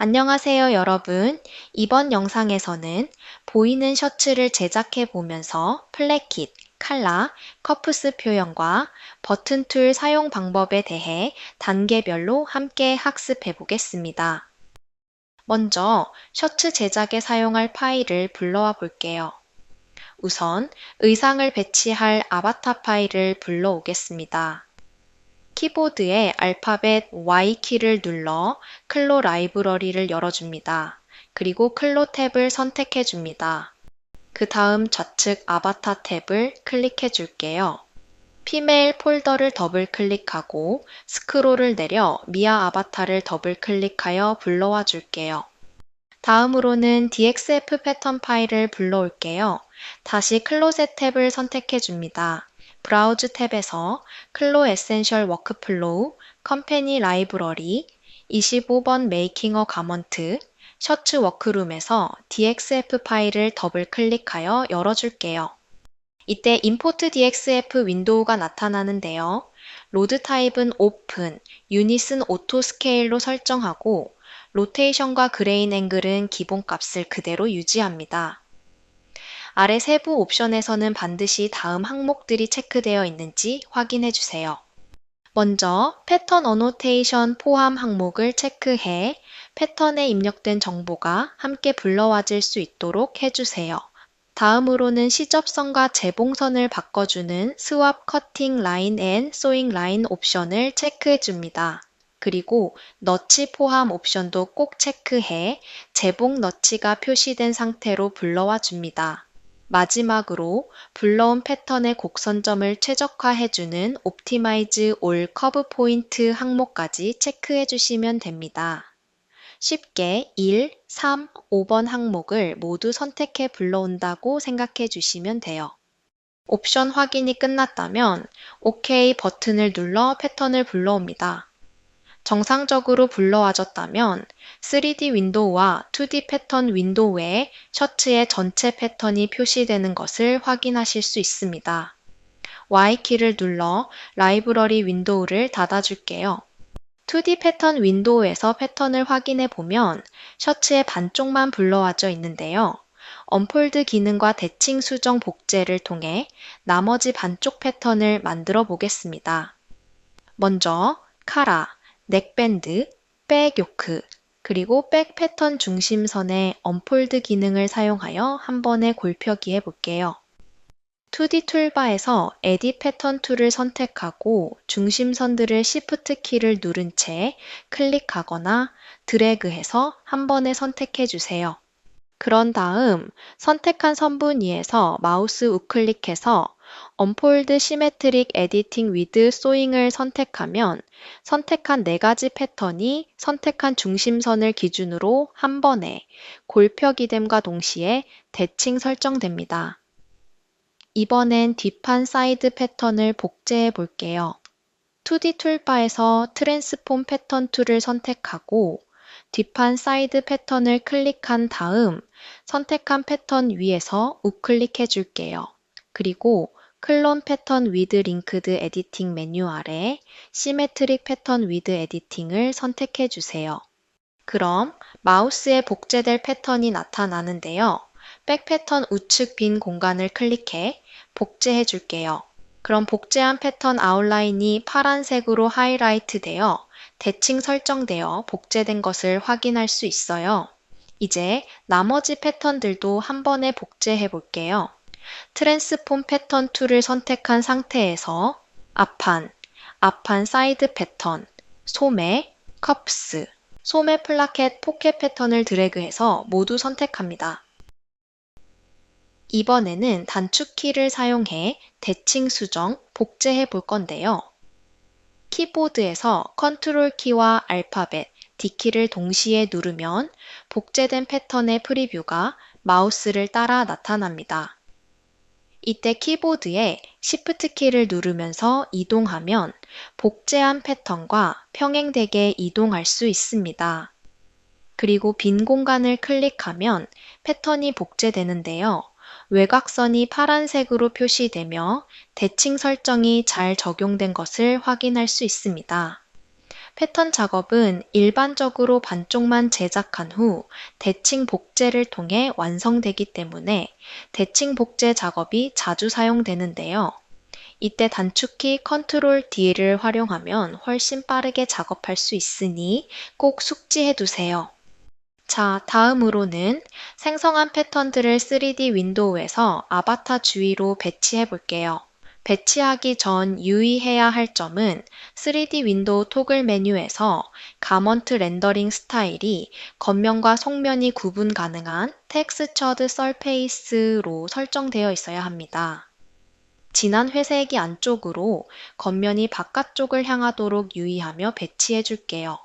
안녕하세요, 여러분. 이번 영상에서는 보이는 셔츠를 제작해 보면서 플래킷, 칼라, 커프스 표현과 버튼 툴 사용 방법에 대해 단계별로 함께 학습해 보겠습니다. 먼저 셔츠 제작에 사용할 파일을 불러와 볼게요. 우선 의상을 배치할 아바타 파일을 불러오겠습니다. 키보드의 알파벳 Y키를 눌러 클로 라이브러리를 열어줍니다. 그리고 클로 탭을 선택해 줍니다. 그 다음 좌측 아바타 탭을 클릭해 줄게요. 피메일 폴더를 더블 클릭하고 스크롤을 내려 미아 아바타를 더블 클릭하여 불러와 줄게요. 다음으로는 DXF 패턴 파일을 불러올게요. 다시 클로셋 탭을 선택해 줍니다. 브라우즈 탭에서 클로 에센셜 워크플로우, 컴퍼니 라이브러리, 25번 메이킹 어 가먼트, 셔츠 워크룸에서 DXF 파일을 더블 클릭하여 열어줄게요. 이때 임포트 DXF 윈도우가 나타나는데요. 로드 타입은 오픈, 유닛은 오토 스케일로 설정하고 로테이션과 그레인 앵글은 기본 값을 그대로 유지합니다. 아래 세부 옵션에서는 반드시 다음 항목들이 체크되어 있는지 확인해 주세요. 먼저 패턴 어노테이션 포함 항목을 체크해 패턴에 입력된 정보가 함께 불러와질 수 있도록 해주세요. 다음으로는 시접선과 재봉선을 바꿔주는 스왑 커팅 라인 앤 소잉 라인 옵션을 체크해 줍니다. 그리고 너치 포함 옵션도 꼭 체크해 재봉 너치가 표시된 상태로 불러와 줍니다. 마지막으로 불러온 패턴의 곡선점을 최적화해주는 옵티마이즈 올 커브 포인트 항목까지 체크해 주시면 됩니다. 쉽게 1, 3, 5번 항목을 모두 선택해 불러온다고 생각해 주시면 돼요. 옵션 확인이 끝났다면 OK 버튼을 눌러 패턴을 불러옵니다. 정상적으로 불러와졌다면 3D 윈도우와 2D 패턴 윈도우에 셔츠의 전체 패턴이 표시되는 것을 확인하실 수 있습니다. Y키를 눌러 라이브러리 윈도우를 닫아줄게요. 2D 패턴 윈도우에서 패턴을 확인해 보면 셔츠의 반쪽만 불러와져 있는데요. 언폴드 기능과 대칭 수정 복제를 통해 나머지 반쪽 패턴을 만들어 보겠습니다. 먼저 카라, 넥밴드, 백 요크, 그리고 백 패턴 중심선의 언폴드 기능을 사용하여 한 번에 골펴기 해볼게요. 2D 툴바에서 에딧 패턴 툴을 선택하고 중심선들을 Shift 키를 누른 채 클릭하거나 드래그해서 한 번에 선택해 주세요. 그런 다음 선택한 선분 위에서 마우스 우클릭해서 언폴드 시메트릭 에디팅 위드 소잉을 선택하면 선택한 4가지 패턴이 선택한 중심선을 기준으로 한 번에 골펴기됨과 동시에 대칭 설정됩니다. 이번엔 뒷판 사이드 패턴을 복제해 볼게요. 2D 툴바에서 트랜스폼 패턴 툴을 선택하고 뒷판 사이드 패턴을 클릭한 다음 선택한 패턴 위에서 우클릭해 줄게요. 그리고 클론 패턴 위드 링크드 에디팅 메뉴 아래 시메트릭 패턴 위드 에디팅을 선택해 주세요. 그럼 마우스에 복제될 패턴이 나타나는데요. 백 패턴 우측 빈 공간을 클릭해 복제해 줄게요. 그럼 복제한 패턴 아웃라인이 파란색으로 하이라이트 되어 대칭 설정되어 복제된 것을 확인할 수 있어요. 이제 나머지 패턴들도 한 번에 복제해 볼게요. 트랜스폼 패턴 툴을 선택한 상태에서 앞판 사이드 패턴, 소매, 컵스, 소매 플라켓 포켓 패턴을 드래그해서 모두 선택합니다. 이번에는 단축키를 사용해 대칭 수정, 복제해 볼 건데요. 키보드에서 컨트롤 키와 알파벳, D키를 동시에 누르면 복제된 패턴의 프리뷰가 마우스를 따라 나타납니다. 이때 키보드에 Shift 키를 누르면서 이동하면 복제한 패턴과 평행되게 이동할 수 있습니다. 그리고 빈 공간을 클릭하면 패턴이 복제되는데요. 외곽선이 파란색으로 표시되며 대칭 설정이 잘 적용된 것을 확인할 수 있습니다. 패턴 작업은 일반적으로 반쪽만 제작한 후 대칭 복제를 통해 완성되기 때문에 대칭 복제 작업이 자주 사용되는데요. 이때 단축키 컨트롤 D를 활용하면 훨씬 빠르게 작업할 수 있으니 꼭 숙지해 두세요. 자, 다음으로는 생성한 패턴들을 3D 윈도우에서 아바타 주위로 배치해 볼게요. 배치하기 전 유의해야 할 점은 3D 윈도우 토글 메뉴에서 가먼트 렌더링 스타일이 겉면과 속면이 구분 가능한 텍스처드 서페이스로 설정되어 있어야 합니다. 진한 회색이 안쪽으로 겉면이 바깥쪽을 향하도록 유의하며 배치해 줄게요.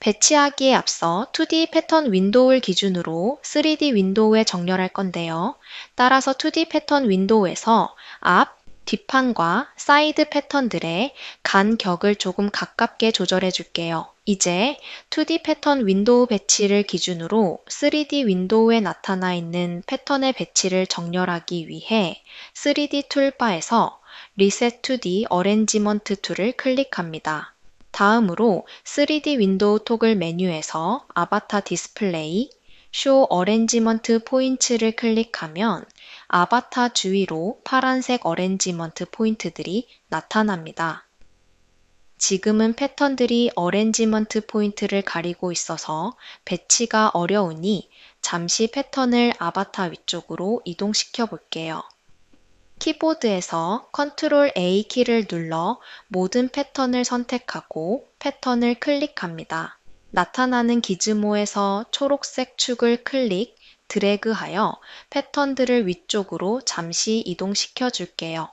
배치하기에 앞서 2D 패턴 윈도우를 기준으로 3D 윈도우에 정렬할 건데요. 따라서 2D 패턴 윈도우에서 앞, 뒷판과 사이드 패턴들의 간격을 조금 가깝게 조절해 줄게요. 이제 2D 패턴 윈도우 배치를 기준으로 3D 윈도우에 나타나 있는 패턴의 배치를 정렬하기 위해 3D 툴바에서 Reset 2D Arrangement 툴을 클릭합니다. 다음으로 3D 윈도우 토글 메뉴에서 아바타 디스플레이, 쇼 어레인지먼트 포인트를 클릭하면 아바타 주위로 파란색 어레인지먼트 포인트들이 나타납니다. 지금은 패턴들이 어레인지먼트 포인트를 가리고 있어서 배치가 어려우니 잠시 패턴을 아바타 위쪽으로 이동시켜 볼게요. 키보드에서 컨트롤 A 키를 눌러 모든 패턴을 선택하고 패턴을 클릭합니다. 나타나는 기즈모에서 초록색 축을 클릭, 드래그하여 패턴들을 위쪽으로 잠시 이동시켜 줄게요.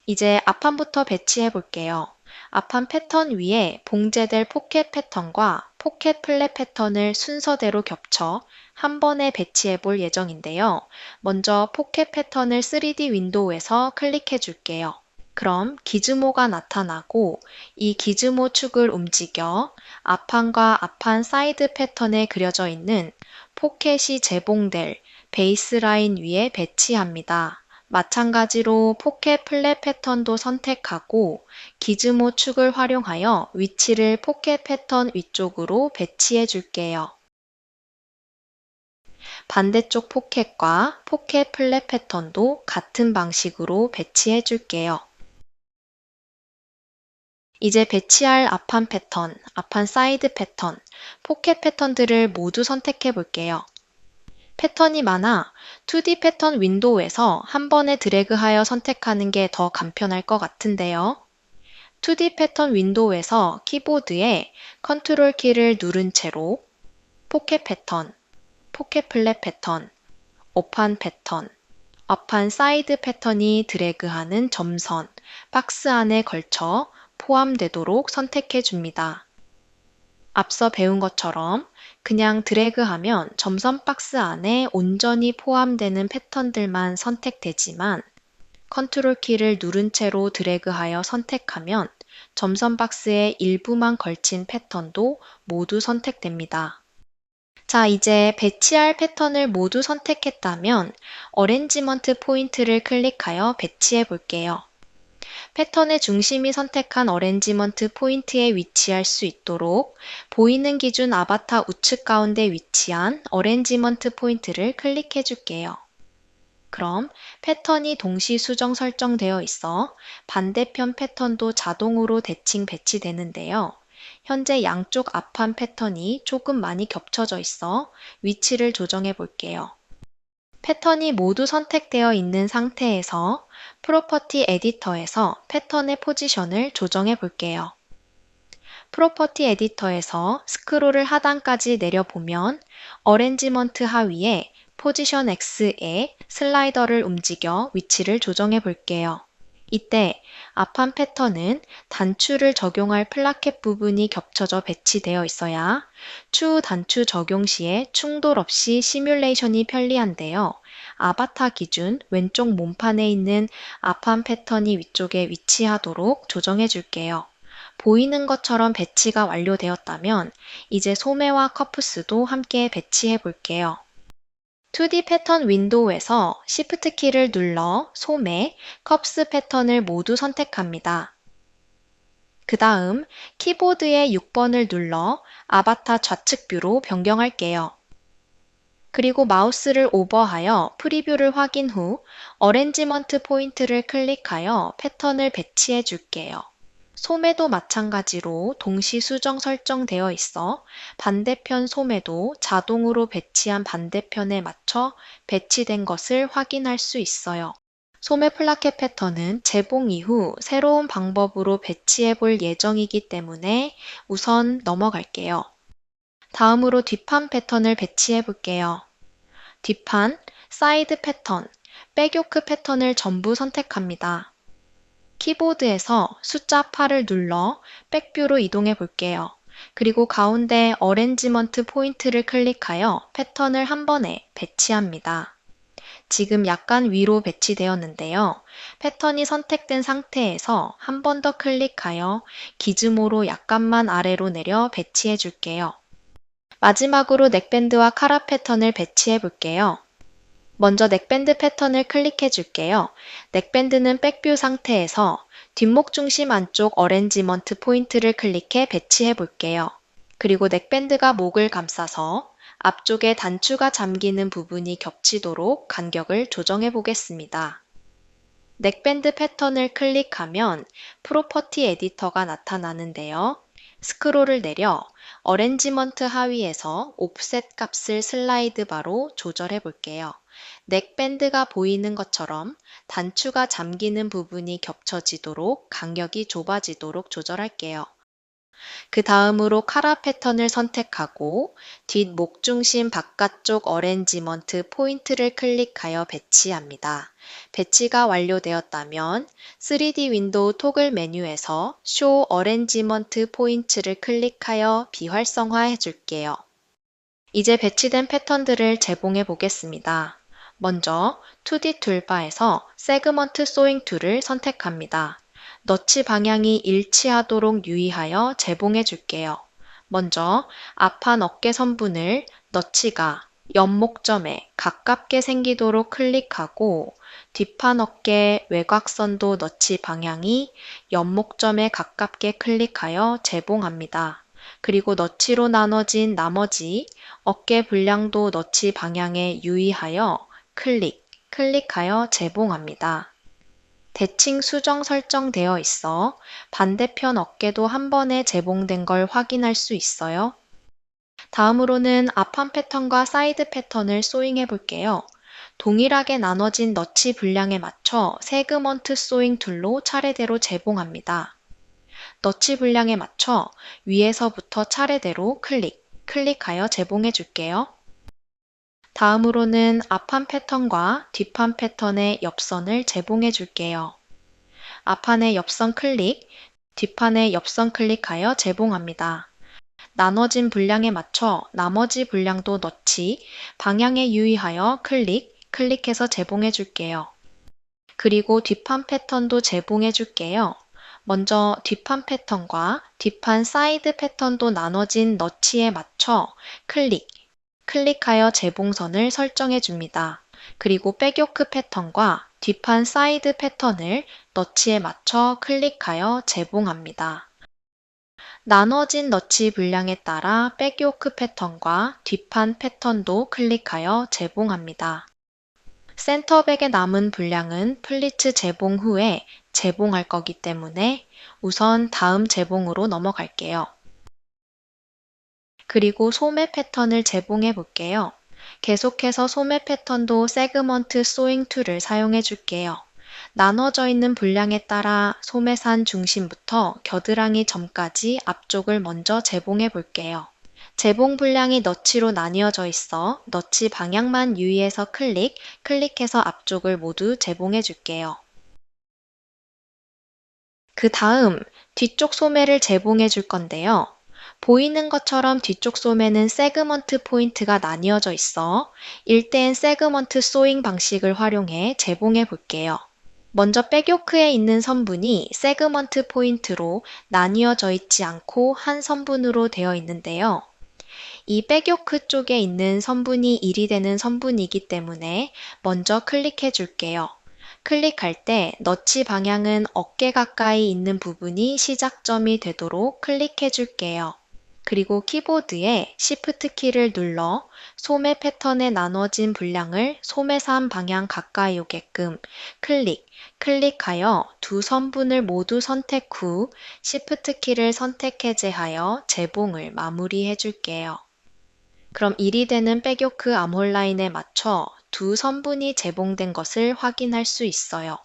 이제 앞판부터 배치해 볼게요. 앞판 패턴 위에 봉제될 포켓 패턴과 포켓 플랫 패턴을 순서대로 겹쳐 한 번에 배치해 볼 예정인데요. 먼저 포켓 패턴을 3D 윈도우에서 클릭해 줄게요. 그럼 기즈모가 나타나고 이 기즈모 축을 움직여 앞판과 앞판 사이드 패턴에 그려져 있는 포켓이 재봉될 베이스라인 위에 배치합니다. 마찬가지로 포켓 플랫 패턴도 선택하고 기즈모 축을 활용하여 위치를 포켓 패턴 위쪽으로 배치해 줄게요. 반대쪽 포켓과 포켓 플랫 패턴도 같은 방식으로 배치해 줄게요. 이제 배치할 앞판 패턴, 앞판 사이드 패턴, 포켓 패턴들을 모두 선택해 볼게요. 패턴이 많아 2D 패턴 윈도우에서 한 번에 드래그하여 선택하는 게 더 간편할 것 같은데요. 2D 패턴 윈도우에서 키보드에 컨트롤 키를 누른 채로 포켓 패턴, 포켓 플랫 패턴, 오판 패턴, 앞판 사이드 패턴이 드래그하는 점선, 박스 안에 걸쳐 포함되도록 선택해 줍니다. 앞서 배운 것처럼 그냥 드래그하면 점선 박스 안에 온전히 포함되는 패턴들만 선택되지만 컨트롤 키를 누른 채로 드래그하여 선택하면 점선 박스의 일부만 걸친 패턴도 모두 선택됩니다. 자, 이제 배치할 패턴을 모두 선택했다면 어레인지먼트 포인트를 클릭하여 배치해 볼게요. 패턴의 중심이 선택한 어레인지먼트 포인트에 위치할 수 있도록 보이는 기준 아바타 우측 가운데 위치한 어레인지먼트 포인트를 클릭해 줄게요. 그럼 패턴이 동시 수정 설정되어 있어 반대편 패턴도 자동으로 대칭 배치되는데요. 현재 양쪽 앞판 패턴이 조금 많이 겹쳐져 있어 위치를 조정해 볼게요. 패턴이 모두 선택되어 있는 상태에서 프로퍼티 에디터에서 패턴의 포지션을 조정해 볼게요. 프로퍼티 에디터에서 스크롤을 하단까지 내려보면 어레인지먼트 하위에 포지션 X에 슬라이더를 움직여 위치를 조정해 볼게요. 이때 앞판 패턴은 단추를 적용할 플라켓 부분이 겹쳐져 배치되어 있어야 추후 단추 적용 시에 충돌 없이 시뮬레이션이 편리한데요. 아바타 기준 왼쪽 몸판에 있는 앞판 패턴이 위쪽에 위치하도록 조정해 줄게요. 보이는 것처럼 배치가 완료되었다면 이제 소매와 커프스도 함께 배치해 볼게요. 2D 패턴 윈도우에서 Shift 키를 눌러 소매, 컵스 패턴을 모두 선택합니다. 그 다음 키보드의 6번을 눌러 아바타 좌측 뷰로 변경할게요. 그리고 마우스를 오버하여 프리뷰를 확인 후 어레인지먼트 포인트를 클릭하여 패턴을 배치해 줄게요. 소매도 마찬가지로 동시 수정 설정되어 있어 반대편 소매도 자동으로 배치한 반대편에 맞춰 배치된 것을 확인할 수 있어요. 소매 플라켓 패턴은 재봉 이후 새로운 방법으로 배치해 볼 예정이기 때문에 우선 넘어갈게요. 다음으로 뒷판 패턴을 배치해 볼게요. 뒷판, 사이드 패턴, 백요크 패턴을 전부 선택합니다. 키보드에서 숫자 8을 눌러 백뷰로 이동해 볼게요. 그리고 가운데 어레인지먼트 포인트를 클릭하여 패턴을 한 번에 배치합니다. 지금 약간 위로 배치되었는데요. 패턴이 선택된 상태에서 한 번 더 클릭하여 기즈모로 약간만 아래로 내려 배치해 줄게요. 마지막으로 넥밴드와 카라 패턴을 배치해 볼게요. 먼저 넥밴드 패턴을 클릭해 줄게요. 넥밴드는 백뷰 상태에서 뒷목 중심 안쪽 어레인지먼트 포인트를 클릭해 배치해 볼게요. 그리고 넥밴드가 목을 감싸서 앞쪽에 단추가 잠기는 부분이 겹치도록 간격을 조정해 보겠습니다. 넥밴드 패턴을 클릭하면 프로퍼티 에디터가 나타나는데요. 스크롤을 내려 어레인지먼트 하위에서 옵셋 값을 슬라이드 바로 조절해 볼게요. 넥밴드가 보이는 것처럼 단추가 잠기는 부분이 겹쳐지도록 간격이 좁아지도록 조절할게요. 그 다음으로 카라 패턴을 선택하고 뒷목 중심 바깥쪽 어레인지먼트 포인트를 클릭하여 배치합니다. 배치가 완료되었다면 3D 윈도우 토글 메뉴에서 Show 어레인지먼트 포인트를 클릭하여 비활성화해 줄게요. 이제 배치된 패턴들을 재봉해 보겠습니다. 먼저 2D 툴바에서 세그먼트 소잉 툴을 선택합니다. 너치 방향이 일치하도록 유의하여 재봉해 줄게요. 먼저 앞판 어깨 선분을 너치가 옆목점에 가깝게 생기도록 클릭하고 뒷판 어깨 외곽선도 너치 방향이 옆목점에 가깝게 클릭하여 재봉합니다. 그리고 너치로 나눠진 나머지 어깨 분량도 너치 방향에 유의하여 클릭하여 재봉합니다. 대칭 수정 설정되어 있어 반대편 어깨도 한 번에 재봉된 걸 확인할 수 있어요. 다음으로는 앞판 패턴과 사이드 패턴을 소잉해 볼게요. 동일하게 나눠진 너치 분량에 맞춰 세그먼트 소잉 툴로 차례대로 재봉합니다. 너치 분량에 맞춰 위에서부터 차례대로 클릭하여 재봉해 줄게요. 다음으로는 앞판 패턴과 뒷판 패턴의 옆선을 재봉해 줄게요. 앞판의 옆선 클릭, 뒷판의 옆선 클릭하여 재봉합니다. 나눠진 분량에 맞춰 나머지 분량도 넣지 방향에 유의하여 클릭해서 재봉해 줄게요. 그리고 뒷판 패턴도 재봉해 줄게요. 먼저 뒷판 패턴과 뒷판 사이드 패턴도 나눠진 너치에 맞춰 클릭하여 재봉선을 설정해 줍니다. 그리고 백요크 패턴과 뒷판 사이드 패턴을 너치에 맞춰 클릭하여 재봉합니다. 나눠진 너치 분량에 따라 백요크 패턴과 뒷판 패턴도 클릭하여 재봉합니다. 센터백에 남은 분량은 플리츠 재봉 후에 재봉할 거기 때문에 우선 다음 재봉으로 넘어갈게요. 그리고 소매 패턴을 재봉해 볼게요. 계속해서 소매 패턴도 세그먼트 소잉 툴을 사용해 줄게요. 나눠져 있는 분량에 따라 소매산 중심부터 겨드랑이 점까지 앞쪽을 먼저 재봉해 볼게요. 재봉 분량이 너치로 나뉘어져 있어 너치 방향만 유의해서 클릭해서 앞쪽을 모두 재봉해 줄게요. 그 다음 뒤쪽 소매를 재봉해 줄 건데요. 보이는 것처럼 뒤쪽 소매는 세그먼트 포인트가 나뉘어져 있어 1대1 세그먼트 소잉 방식을 활용해 재봉해 볼게요. 먼저 백요크에 있는 선분이 세그먼트 포인트로 나뉘어져 있지 않고 한 선분으로 되어 있는데요. 이 백요크 쪽에 있는 선분이 1이 되는 선분이기 때문에 먼저 클릭해 줄게요. 클릭할 때 너치 방향은 어깨 가까이 있는 부분이 시작점이 되도록 클릭해 줄게요. 그리고 키보드에 Shift 키를 눌러 소매 패턴에 나눠진 분량을 소매산 방향 가까이 오게끔 클릭하여 두 선분을 모두 선택 후 Shift 키를 선택 해제하여 재봉을 마무리해 줄게요. 그럼 1이 되는 백요크 암홀 라인에 맞춰 두 선분이 재봉된 것을 확인할 수 있어요.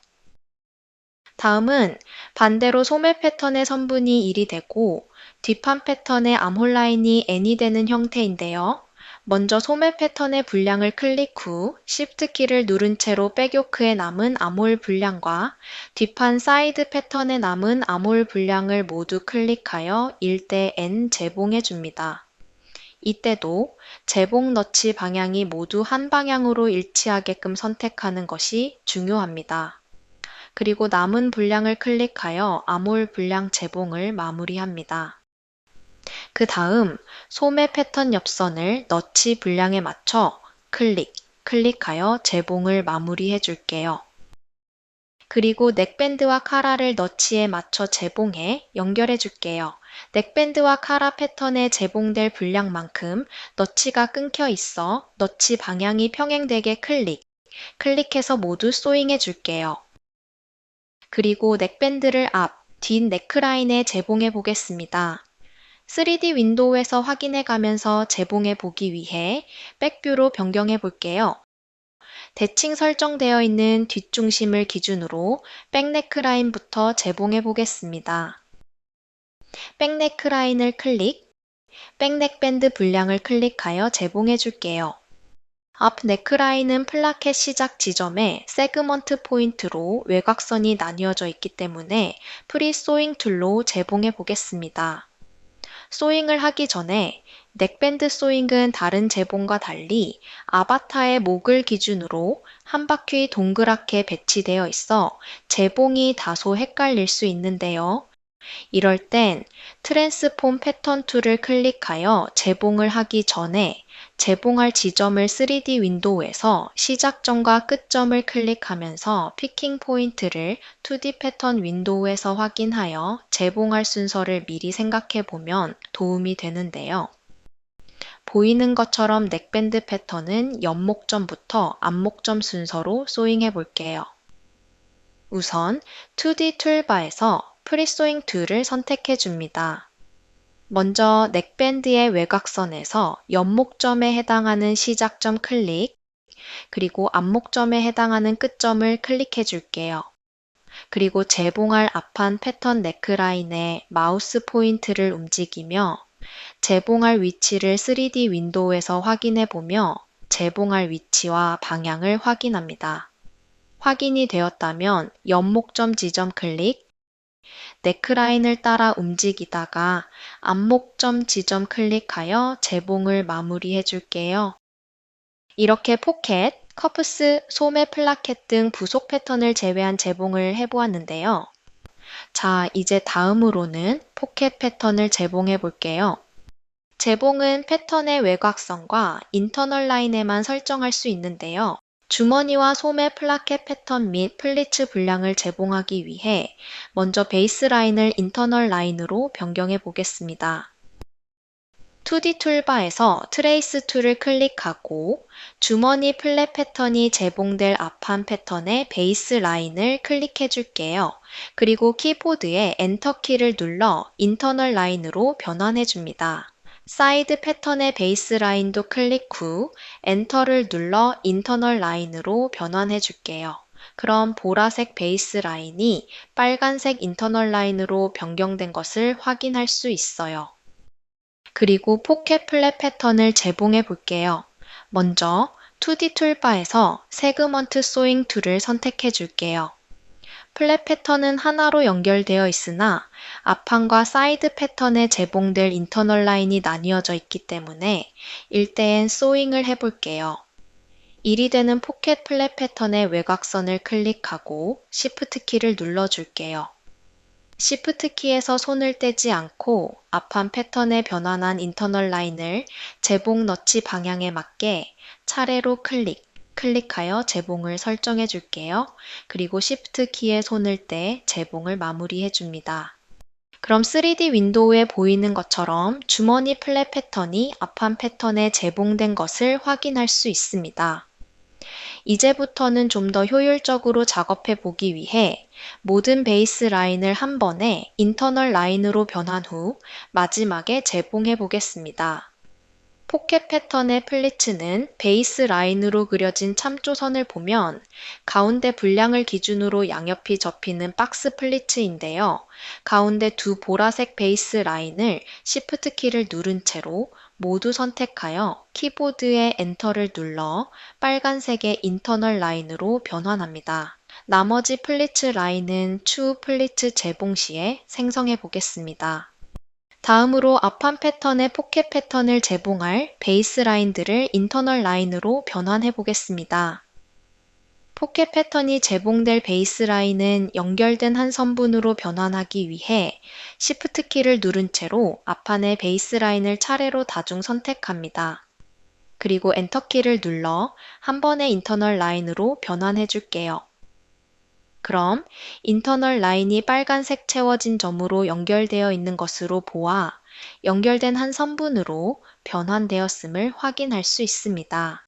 다음은 반대로 소매 패턴의 선분이 1이 되고 뒷판 패턴의 암홀 라인이 n이 되는 형태인데요. 먼저 소매 패턴의 분량을 클릭 후 Shift 키를 누른 채로 백요크에 남은 암홀 분량과 뒷판 사이드 패턴에 남은 암홀 분량을 모두 클릭하여 1대 n 재봉해 줍니다. 이때도 재봉 너치 방향이 모두 한 방향으로 일치하게끔 선택하는 것이 중요합니다. 그리고 남은 분량을 클릭하여 암홀 분량 재봉을 마무리합니다. 그 다음 소매 패턴 옆선을 너치 분량에 맞춰 클릭하여 재봉을 마무리해 줄게요. 그리고 넥밴드와 카라를 너치에 맞춰 재봉해 연결해 줄게요. 넥밴드와 카라 패턴에 재봉될 분량만큼 너치가 끊겨 있어 너치 방향이 평행되게 클릭해서 모두 소잉해 줄게요. 그리고 넥밴드를 앞, 뒷 네크라인에 재봉해 보겠습니다. 3D 윈도우에서 확인해 가면서 재봉해 보기 위해 백뷰로 변경해 볼게요. 대칭 설정되어 있는 뒷중심을 기준으로 백네크라인부터 재봉해 보겠습니다. 백네크라인을 백넥밴드 분량을 클릭하여 재봉해 줄게요. 앞 네크라인은 플라켓 시작 지점에 세그먼트 포인트로 외곽선이 나뉘어져 있기 때문에 프리 소잉 툴로 재봉해 보겠습니다. 소잉을 하기 전에 넥밴드 소잉은 다른 재봉과 달리 아바타의 목을 기준으로 한 바퀴 동그랗게 배치되어 있어 재봉이 다소 헷갈릴 수 있는데요. 이럴 땐 트랜스폼 패턴 툴을 클릭하여 재봉을 하기 전에 재봉할 지점을 3D 윈도우에서 시작점과 끝점을 클릭하면서 피킹 포인트를 2D 패턴 윈도우에서 확인하여 재봉할 순서를 미리 생각해 보면 도움이 되는데요. 보이는 것처럼 넥밴드 패턴은 옆목점부터 앞목점 순서로 소잉해 볼게요. 우선 2D 툴바에서 프리소잉 툴을 선택해 줍니다. 먼저 넥밴드의 외곽선에서 옆목점에 해당하는 시작점 그리고 앞목점에 해당하는 끝점을 클릭해 줄게요. 그리고 재봉할 앞판 패턴 네크라인에 마우스 포인트를 움직이며 재봉할 위치를 3D 윈도우에서 확인해 보며 재봉할 위치와 방향을 확인합니다. 확인이 되었다면 옆목점 지점 네크라인을 따라 움직이다가 앞목점 지점 클릭하여 재봉을 마무리해 줄게요. 이렇게 포켓, 커프스, 소매 플라켓 등 부속 패턴을 제외한 재봉을 해보았는데요. 자, 이제 다음으로는 포켓 패턴을 재봉해 볼게요. 재봉은 패턴의 외곽선과 인터널 라인에만 설정할 수 있는데요. 주머니와 소매 플라켓 패턴 및 플리츠 분량을 재봉하기 위해 먼저 베이스 라인을 인터널 라인으로 변경해 보겠습니다. 2D 툴바에서 트레이스 툴을 클릭하고 주머니 플랫 패턴이 재봉될 앞판 패턴의 베이스 라인을 클릭해 줄게요. 그리고 키보드에 엔터 키를 눌러 인터널 라인으로 변환해 줍니다. 사이드 패턴의 베이스 라인도 클릭 후 엔터를 눌러 인터널 라인으로 변환해 줄게요. 그럼 보라색 베이스 라인이 빨간색 인터널 라인으로 변경된 것을 확인할 수 있어요. 그리고 포켓 플랫 패턴을 재봉해 볼게요. 먼저 2D 툴바에서 세그먼트 소잉 툴을 선택해 줄게요. 플랫 패턴은 하나로 연결되어 있으나 앞판과 사이드 패턴에 재봉될 인터널 라인이 나뉘어져 있기 때문에 1대엔 소잉을 해볼게요. 1이 되는 포켓 플랫 패턴의 외곽선을 클릭하고 Shift 키를 눌러줄게요. Shift 키에서 손을 떼지 않고 앞판 패턴에 변환한 인터널 라인을 재봉 너치 방향에 맞게 차례로 클릭하여 재봉을 설정해 줄게요. 그리고 Shift 키에 손을 떼 재봉을 마무리해 줍니다. 그럼 3D 윈도우에 보이는 것처럼 주머니 플랫 패턴이 앞판 패턴에 재봉된 것을 확인할 수 있습니다. 이제부터는 좀 더 효율적으로 작업해 보기 위해 모든 베이스 라인을 한 번에 인터널 라인으로 변한 후 마지막에 재봉해 보겠습니다. 포켓 패턴의 플리츠는 베이스 라인으로 그려진 참조선을 보면 가운데 분량을 기준으로 양옆이 접히는 박스 플리츠인데요. 가운데 두 보라색 베이스 라인을 Shift 키를 누른 채로 모두 선택하여 키보드의 엔터를 눌러 빨간색의 인터널 라인으로 변환합니다. 나머지 플리츠 라인은 추후 플리츠 재봉 시에 생성해 보겠습니다. 다음으로 앞판 패턴의 포켓 패턴을 재봉할 베이스 라인들을 인터널 라인으로 변환해 보겠습니다. 포켓 패턴이 재봉될 베이스 라인은 연결된 한 선분으로 변환하기 위해 Shift 키를 누른 채로 앞판의 베이스 라인을 차례로 다중 선택합니다. 그리고 엔터 키를 눌러 한 번의 인터널 라인으로 변환해 줄게요. 그럼 인터널 라인이 빨간색 채워진 점으로 연결되어 있는 것으로 보아 연결된 한 선분으로 변환되었음을 확인할 수 있습니다.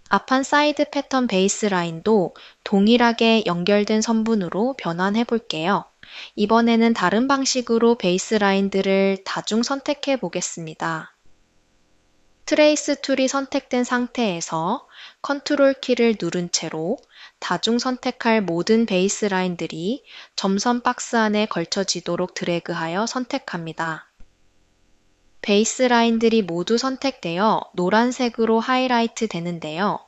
앞판 사이드 패턴 베이스 라인도 동일하게 연결된 선분으로 변환해 볼게요. 이번에는 다른 방식으로 베이스 라인들을 다중 선택해 보겠습니다. 트레이스 툴이 선택된 상태에서 컨트롤 키를 누른 채로 다중 선택할 모든 베이스 라인들이 점선 박스 안에 걸쳐지도록 드래그하여 선택합니다. 베이스 라인들이 모두 선택되어 노란색으로 하이라이트 되는데요.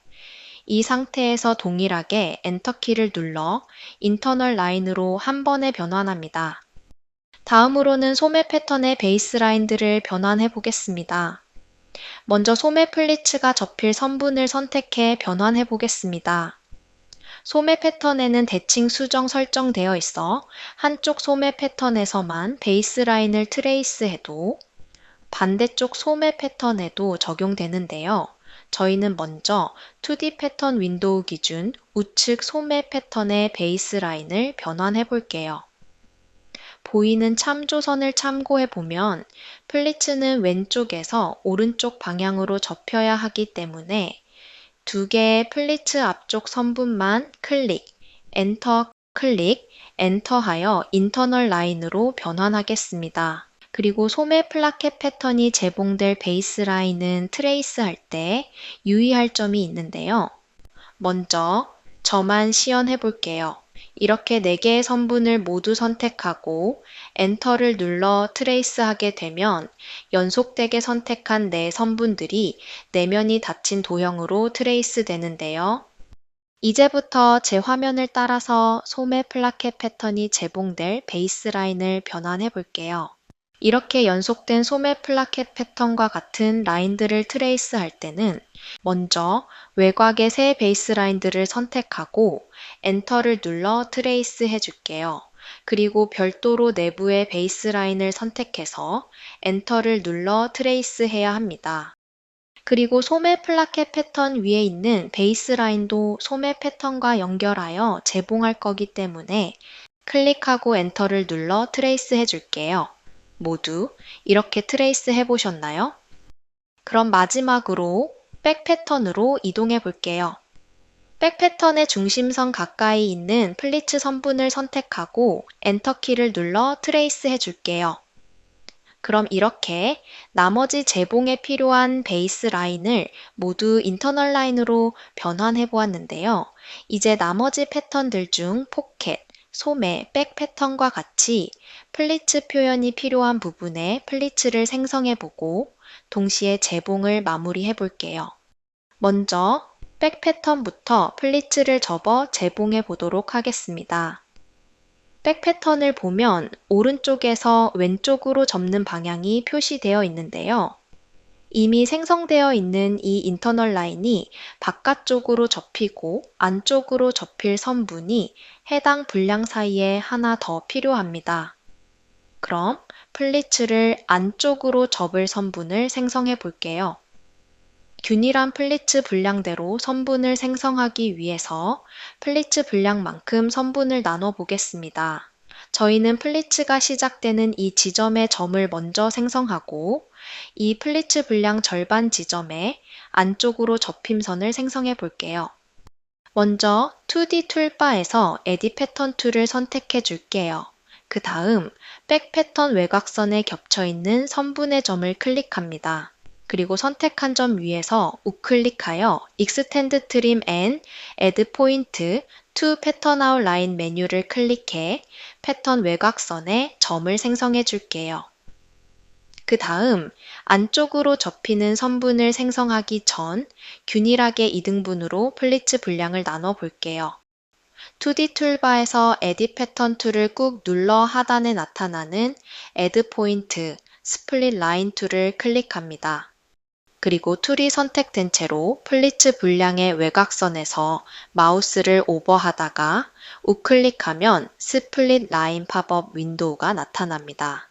이 상태에서 동일하게 엔터 키를 눌러 인터널 라인으로 한 번에 변환합니다. 다음으로는 소매 패턴의 베이스 라인들을 변환해 보겠습니다. 먼저 소매 플리츠가 접힐 선분을 선택해 변환해 보겠습니다. 소매 패턴에는 대칭 수정 설정되어 있어 한쪽 소매 패턴에서만 베이스 라인을 트레이스해도 반대쪽 소매 패턴에도 적용되는데요. 저희는 먼저 2D 패턴 윈도우 기준 우측 소매 패턴의 베이스 라인을 변환해 볼게요. 보이는 참조선을 참고해 보면 플리츠는 왼쪽에서 오른쪽 방향으로 접혀야 하기 때문에 두 개의 플리츠 앞쪽 선분만 클릭, 엔터 클릭, 엔터 하여 인터널 라인으로 변환하겠습니다. 그리고 소매 플라켓 패턴이 재봉될 베이스 라인은 트레이스 할 때 유의할 점이 있는데요. 먼저 저만 시연해 볼게요. 이렇게 4개의 선분을 모두 선택하고 엔터를 눌러 트레이스 하게 되면 연속되게 선택한 4선분들이 내면이 닫힌 도형으로 트레이스 되는데요. 이제부터 제 화면을 따라서 소매 플라켓 패턴이 재봉될 베이스 라인을 변환해 볼게요. 이렇게 연속된 소매 플라켓 패턴과 같은 라인들을 트레이스 할 때는 먼저 외곽의 새 베이스 라인들을 선택하고 엔터를 눌러 트레이스 해줄게요. 그리고 별도로 내부의 베이스 라인을 선택해서 엔터를 눌러 트레이스 해야 합니다. 그리고 소매 플라켓 패턴 위에 있는 베이스 라인도 소매 패턴과 연결하여 재봉할 거기 때문에 클릭하고 엔터를 눌러 트레이스 해줄게요. 모두 이렇게 트레이스 해보셨나요? 그럼 마지막으로 백 패턴으로 이동해 볼게요. 백 패턴의 중심선 가까이 있는 플리츠 선분을 선택하고 엔터 키를 눌러 트레이스 해줄게요. 그럼 이렇게 나머지 재봉에 필요한 베이스 라인을 모두 인터널 라인으로 변환해 보았는데요. 이제 나머지 패턴들 중 포켓, 소매, 백 패턴과 같이 플리츠 표현이 필요한 부분에 플리츠를 생성해 보고 동시에 재봉을 마무리해 볼게요. 먼저 백 패턴부터 플리츠를 접어 재봉해 보도록 하겠습니다. 백 패턴을 보면 오른쪽에서 왼쪽으로 접는 방향이 표시되어 있는데요. 이미 생성되어 있는 이 인터널 라인이 바깥쪽으로 접히고 안쪽으로 접힐 선분이 해당 분량 사이에 하나 더 필요합니다. 그럼 플리츠를 안쪽으로 접을 선분을 생성해 볼게요. 균일한 플리츠 분량대로 선분을 생성하기 위해서 플리츠 분량만큼 선분을 나눠 보겠습니다. 저희는 플리츠가 시작되는 이 지점의 점을 먼저 생성하고 이 플리츠 분량 절반 지점에 안쪽으로 접힘선을 생성해 볼게요. 먼저 2D 툴바에서 에딧 패턴 툴을 선택해 줄게요. 그 다음 백 패턴 외곽선에 겹쳐 있는 선분의 점을 클릭합니다. 그리고 선택한 점 위에서 우클릭하여 Extend Trim and Add Point to Pattern Outline 메뉴를 클릭해 패턴 외곽선에 점을 생성해 줄게요. 그 다음 안쪽으로 접히는 선분을 생성하기 전 균일하게 2등분으로 플리츠 분량을 나눠 볼게요. 2D 툴바에서 에딧 패턴 툴을 꾹 눌러 하단에 나타나는 Add Point, Split Line 툴을 클릭합니다. 그리고 툴이 선택된 채로 플리츠 분량의 외곽선에서 마우스를 오버하다가 우클릭하면 스플릿 라인 팝업 윈도우가 나타납니다.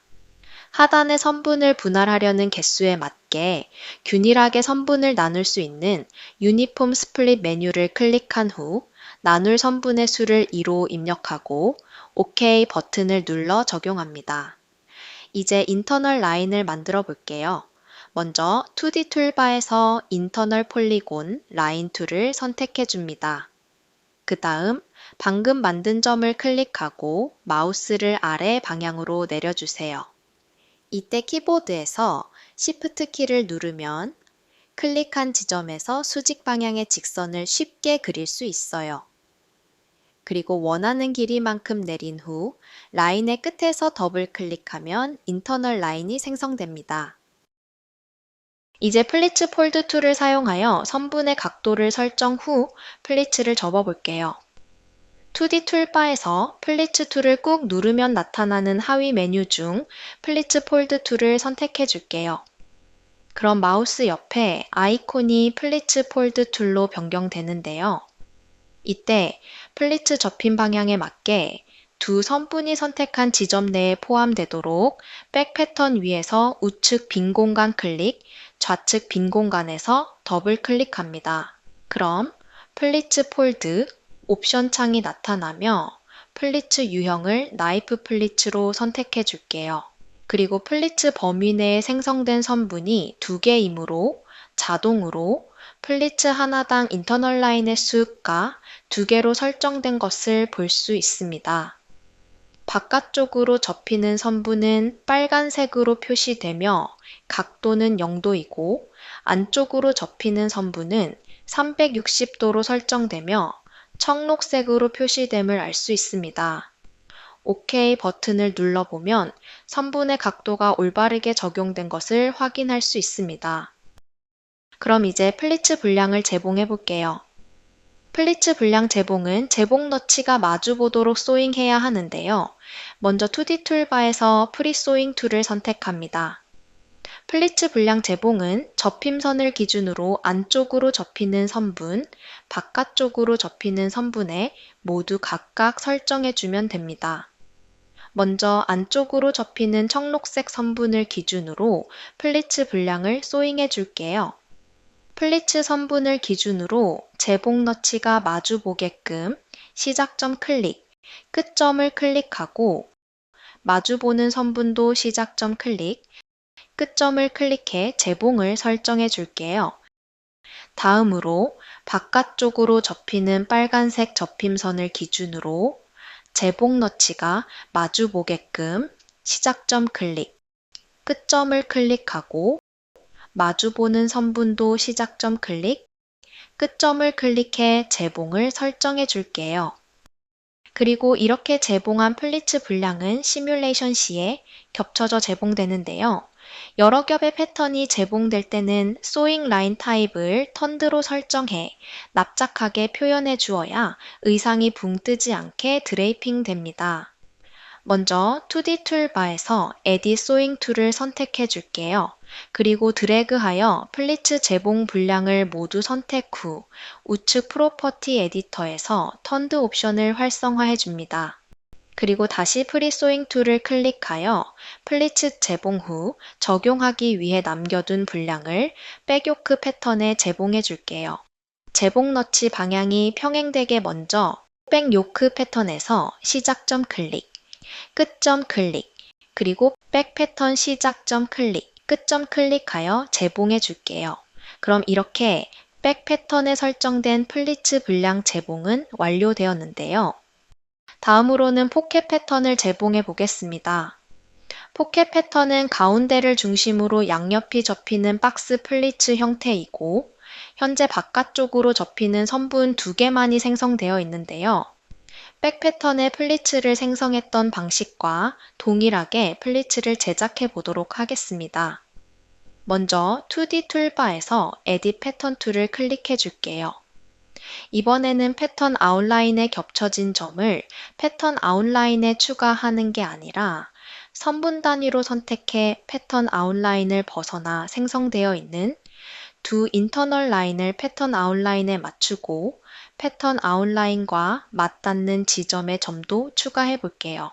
하단의 선분을 분할하려는 개수에 맞게 균일하게 선분을 나눌 수 있는 유니폼 스플릿 메뉴를 클릭한 후 나눌 선분의 수를 2로 입력하고 OK 버튼을 눌러 적용합니다. 이제 인터널 라인을 만들어 볼게요. 먼저 2D 툴바에서 인터널 폴리곤 라인 툴을 선택해 줍니다. 그 다음 방금 만든 점을 클릭하고 마우스를 아래 방향으로 내려주세요. 이때 키보드에서 Shift 키를 누르면 클릭한 지점에서 수직 방향의 직선을 쉽게 그릴 수 있어요. 그리고 원하는 길이만큼 내린 후 라인의 끝에서 더블 클릭하면 인터널 라인이 생성됩니다. 이제 플리츠 폴드 툴을 사용하여 선분의 각도를 설정 후 플리츠를 접어 볼게요. 2D 툴바에서 플리츠 툴을 꾹 누르면 나타나는 하위 메뉴 중 플리츠 폴드 툴을 선택해 줄게요. 그럼 마우스 옆에 아이콘이 플리츠 폴드 툴로 변경되는데요. 이때 플리츠 접힘 방향에 맞게 두 선분이 선택한 지점 내에 포함되도록 백 패턴 위에서 우측 빈 공간 클릭, 좌측 빈 공간에서 더블 클릭합니다. 그럼 플리츠 폴드 옵션 창이 나타나며 플리츠 유형을 나이프 플리츠로 선택해 줄게요. 그리고 플리츠 범위 내에 생성된 선분이 2개이므로 자동으로 플리츠 하나당 인터널 라인의 수가 2개로 설정된 것을 볼 수 있습니다. 바깥쪽으로 접히는 선분은 빨간색으로 표시되며 각도는 0도이고 안쪽으로 접히는 선분은 360도로 설정되며 청록색으로 표시됨을 알 수 있습니다. OK 버튼을 눌러보면 선분의 각도가 올바르게 적용된 것을 확인할 수 있습니다. 그럼 이제 플리츠 분량을 재봉해 볼게요. 플리츠 분량 재봉은 재봉 너치가 마주보도록 소잉해야 하는데요. 먼저 2D 툴바에서 프리 소잉 툴을 선택합니다. 플리츠 분량 재봉은 접힘선을 기준으로 안쪽으로 접히는 선분, 바깥쪽으로 접히는 선분에 모두 각각 설정해 주면 됩니다. 먼저 안쪽으로 접히는 청록색 선분을 기준으로 플리츠 분량을 소잉해 줄게요. 플리츠 선분을 기준으로 재봉 너치가 마주 보게끔 시작점 클릭, 끝점을 클릭하고 마주 보는 선분도 시작점 클릭, 끝점을 클릭해 재봉을 설정해 줄게요. 다음으로 바깥쪽으로 접히는 빨간색 접힘선을 기준으로 재봉 너치가 마주 보게끔 시작점 클릭, 끝점을 클릭하고 마주보는 선분도 시작점 클릭, 끝점을 클릭해 재봉을 설정해 줄게요. 그리고 이렇게 재봉한 플리츠 분량은 시뮬레이션 시에 겹쳐져 재봉되는데요. 여러 겹의 패턴이 재봉될 때는 소잉 라인 타입을 턴드로 설정해 납작하게 표현해 주어야 의상이 붕 뜨지 않게 드레이핑 됩니다. 먼저 2D 툴바에서 Edit Sewing 툴을 선택해 줄게요. 그리고 드래그하여 플리츠 재봉 분량을 모두 선택 후 우측 프로퍼티 에디터에서 턴드 옵션을 활성화해 줍니다. 그리고 다시 프리소잉 툴을 클릭하여 플리츠 재봉 후 적용하기 위해 남겨둔 분량을 백요크 패턴에 재봉해 줄게요. 재봉 너치 방향이 평행되게 먼저 백요크 패턴에서 시작점 클릭, 끝점 클릭, 그리고 백 패턴 시작점 클릭, 끝점 클릭하여 재봉해 줄게요. 그럼 이렇게 백 패턴에 설정된 플리츠 분량 재봉은 완료되었는데요. 다음으로는 포켓 패턴을 재봉해 보겠습니다. 포켓 패턴은 가운데를 중심으로 양옆이 접히는 박스 플리츠 형태이고 현재 바깥쪽으로 접히는 선분 2개만이 생성되어 있는데요. 백 패턴의 플리츠를 생성했던 방식과 동일하게 플리츠를 제작해 보도록 하겠습니다. 먼저 2D 툴바에서 에딧 패턴 툴을 클릭해 줄게요. 이번에는 패턴 아웃라인에 겹쳐진 점을 패턴 아웃라인에 추가하는 게 아니라 선분 단위로 선택해 패턴 아웃라인을 벗어나 생성되어 있는 두 인터널 라인을 패턴 아웃라인에 맞추고 패턴 아웃라인과 맞닿는 지점의 점도 추가해 볼게요.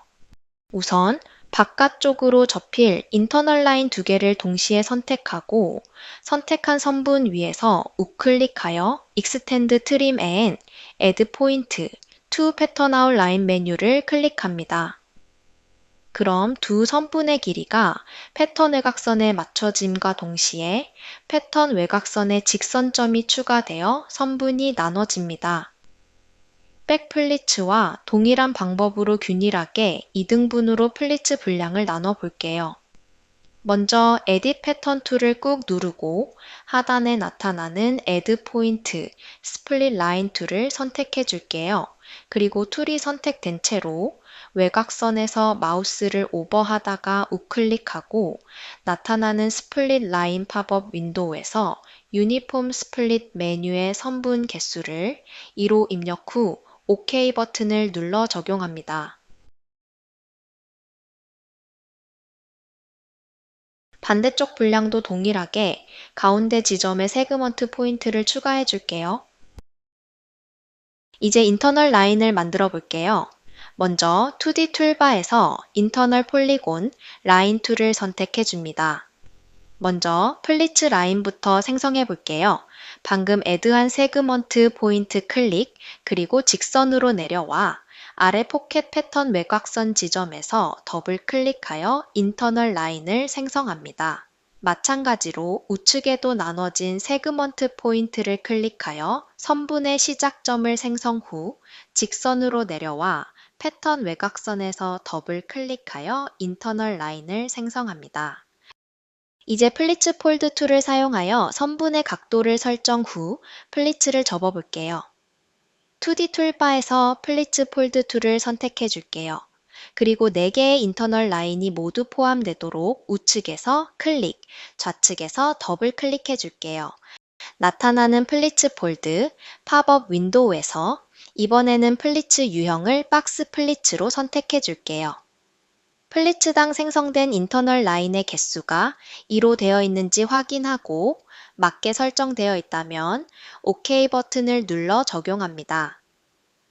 우선 바깥쪽으로 접힐 인터널 라인 2개를 동시에 선택하고 선택한 선분 위에서 우클릭하여 Extend Trim and Add Point to Pattern Outline 메뉴를 클릭합니다. 그럼 두 선분의 길이가 패턴 외곽선에 맞춰짐과 동시에 패턴 외곽선에 직선점이 추가되어 선분이 나눠집니다. 백 플리츠와 동일한 방법으로 균일하게 2등분으로 플리츠 분량을 나눠 볼게요. 먼저 에딧 패턴 툴을 꾹 누르고 하단에 나타나는 Add Point, Split Line 툴을 선택해 줄게요. 그리고 툴이 선택된 채로 외곽선에서 마우스를 오버하다가 우클릭하고 나타나는 스플릿 라인 팝업 윈도우에서 유니폼 스플릿 메뉴의 선분 개수를 2로 입력 후 OK 버튼을 눌러 적용합니다. 반대쪽 분량도 동일하게 가운데 지점에 세그먼트 포인트를 추가해 줄게요. 이제 인터널 라인을 만들어 볼게요. 먼저 2D 툴바에서 인터널 폴리곤 라인 툴을 선택해 줍니다. 먼저 플리츠 라인부터 생성해 볼게요. 방금 애드한 세그먼트 포인트 클릭, 그리고 직선으로 내려와 아래 포켓 패턴 외곽선 지점에서 더블 클릭하여 인터널 라인을 생성합니다. 마찬가지로 우측에도 나눠진 세그먼트 포인트를 클릭하여 선분의 시작점을 생성 후 직선으로 내려와 패턴 외곽선에서 더블 클릭하여 인터널 라인을 생성합니다. 이제 플리츠 폴드 툴을 사용하여 선분의 각도를 설정 후 플리츠를 접어 볼게요. 2D 툴바에서 플리츠 폴드 툴을 선택해 줄게요. 그리고 4개의 인터널 라인이 모두 포함되도록 우측에서 클릭, 좌측에서 더블 클릭해 줄게요. 나타나는 플리츠 폴드, 팝업 윈도우에서 이번에는 플리츠 유형을 박스 플리츠로 선택해 줄게요. 플리츠당 생성된 인터널 라인의 개수가 2로 되어 있는지 확인하고 맞게 설정되어 있다면 OK 버튼을 눌러 적용합니다.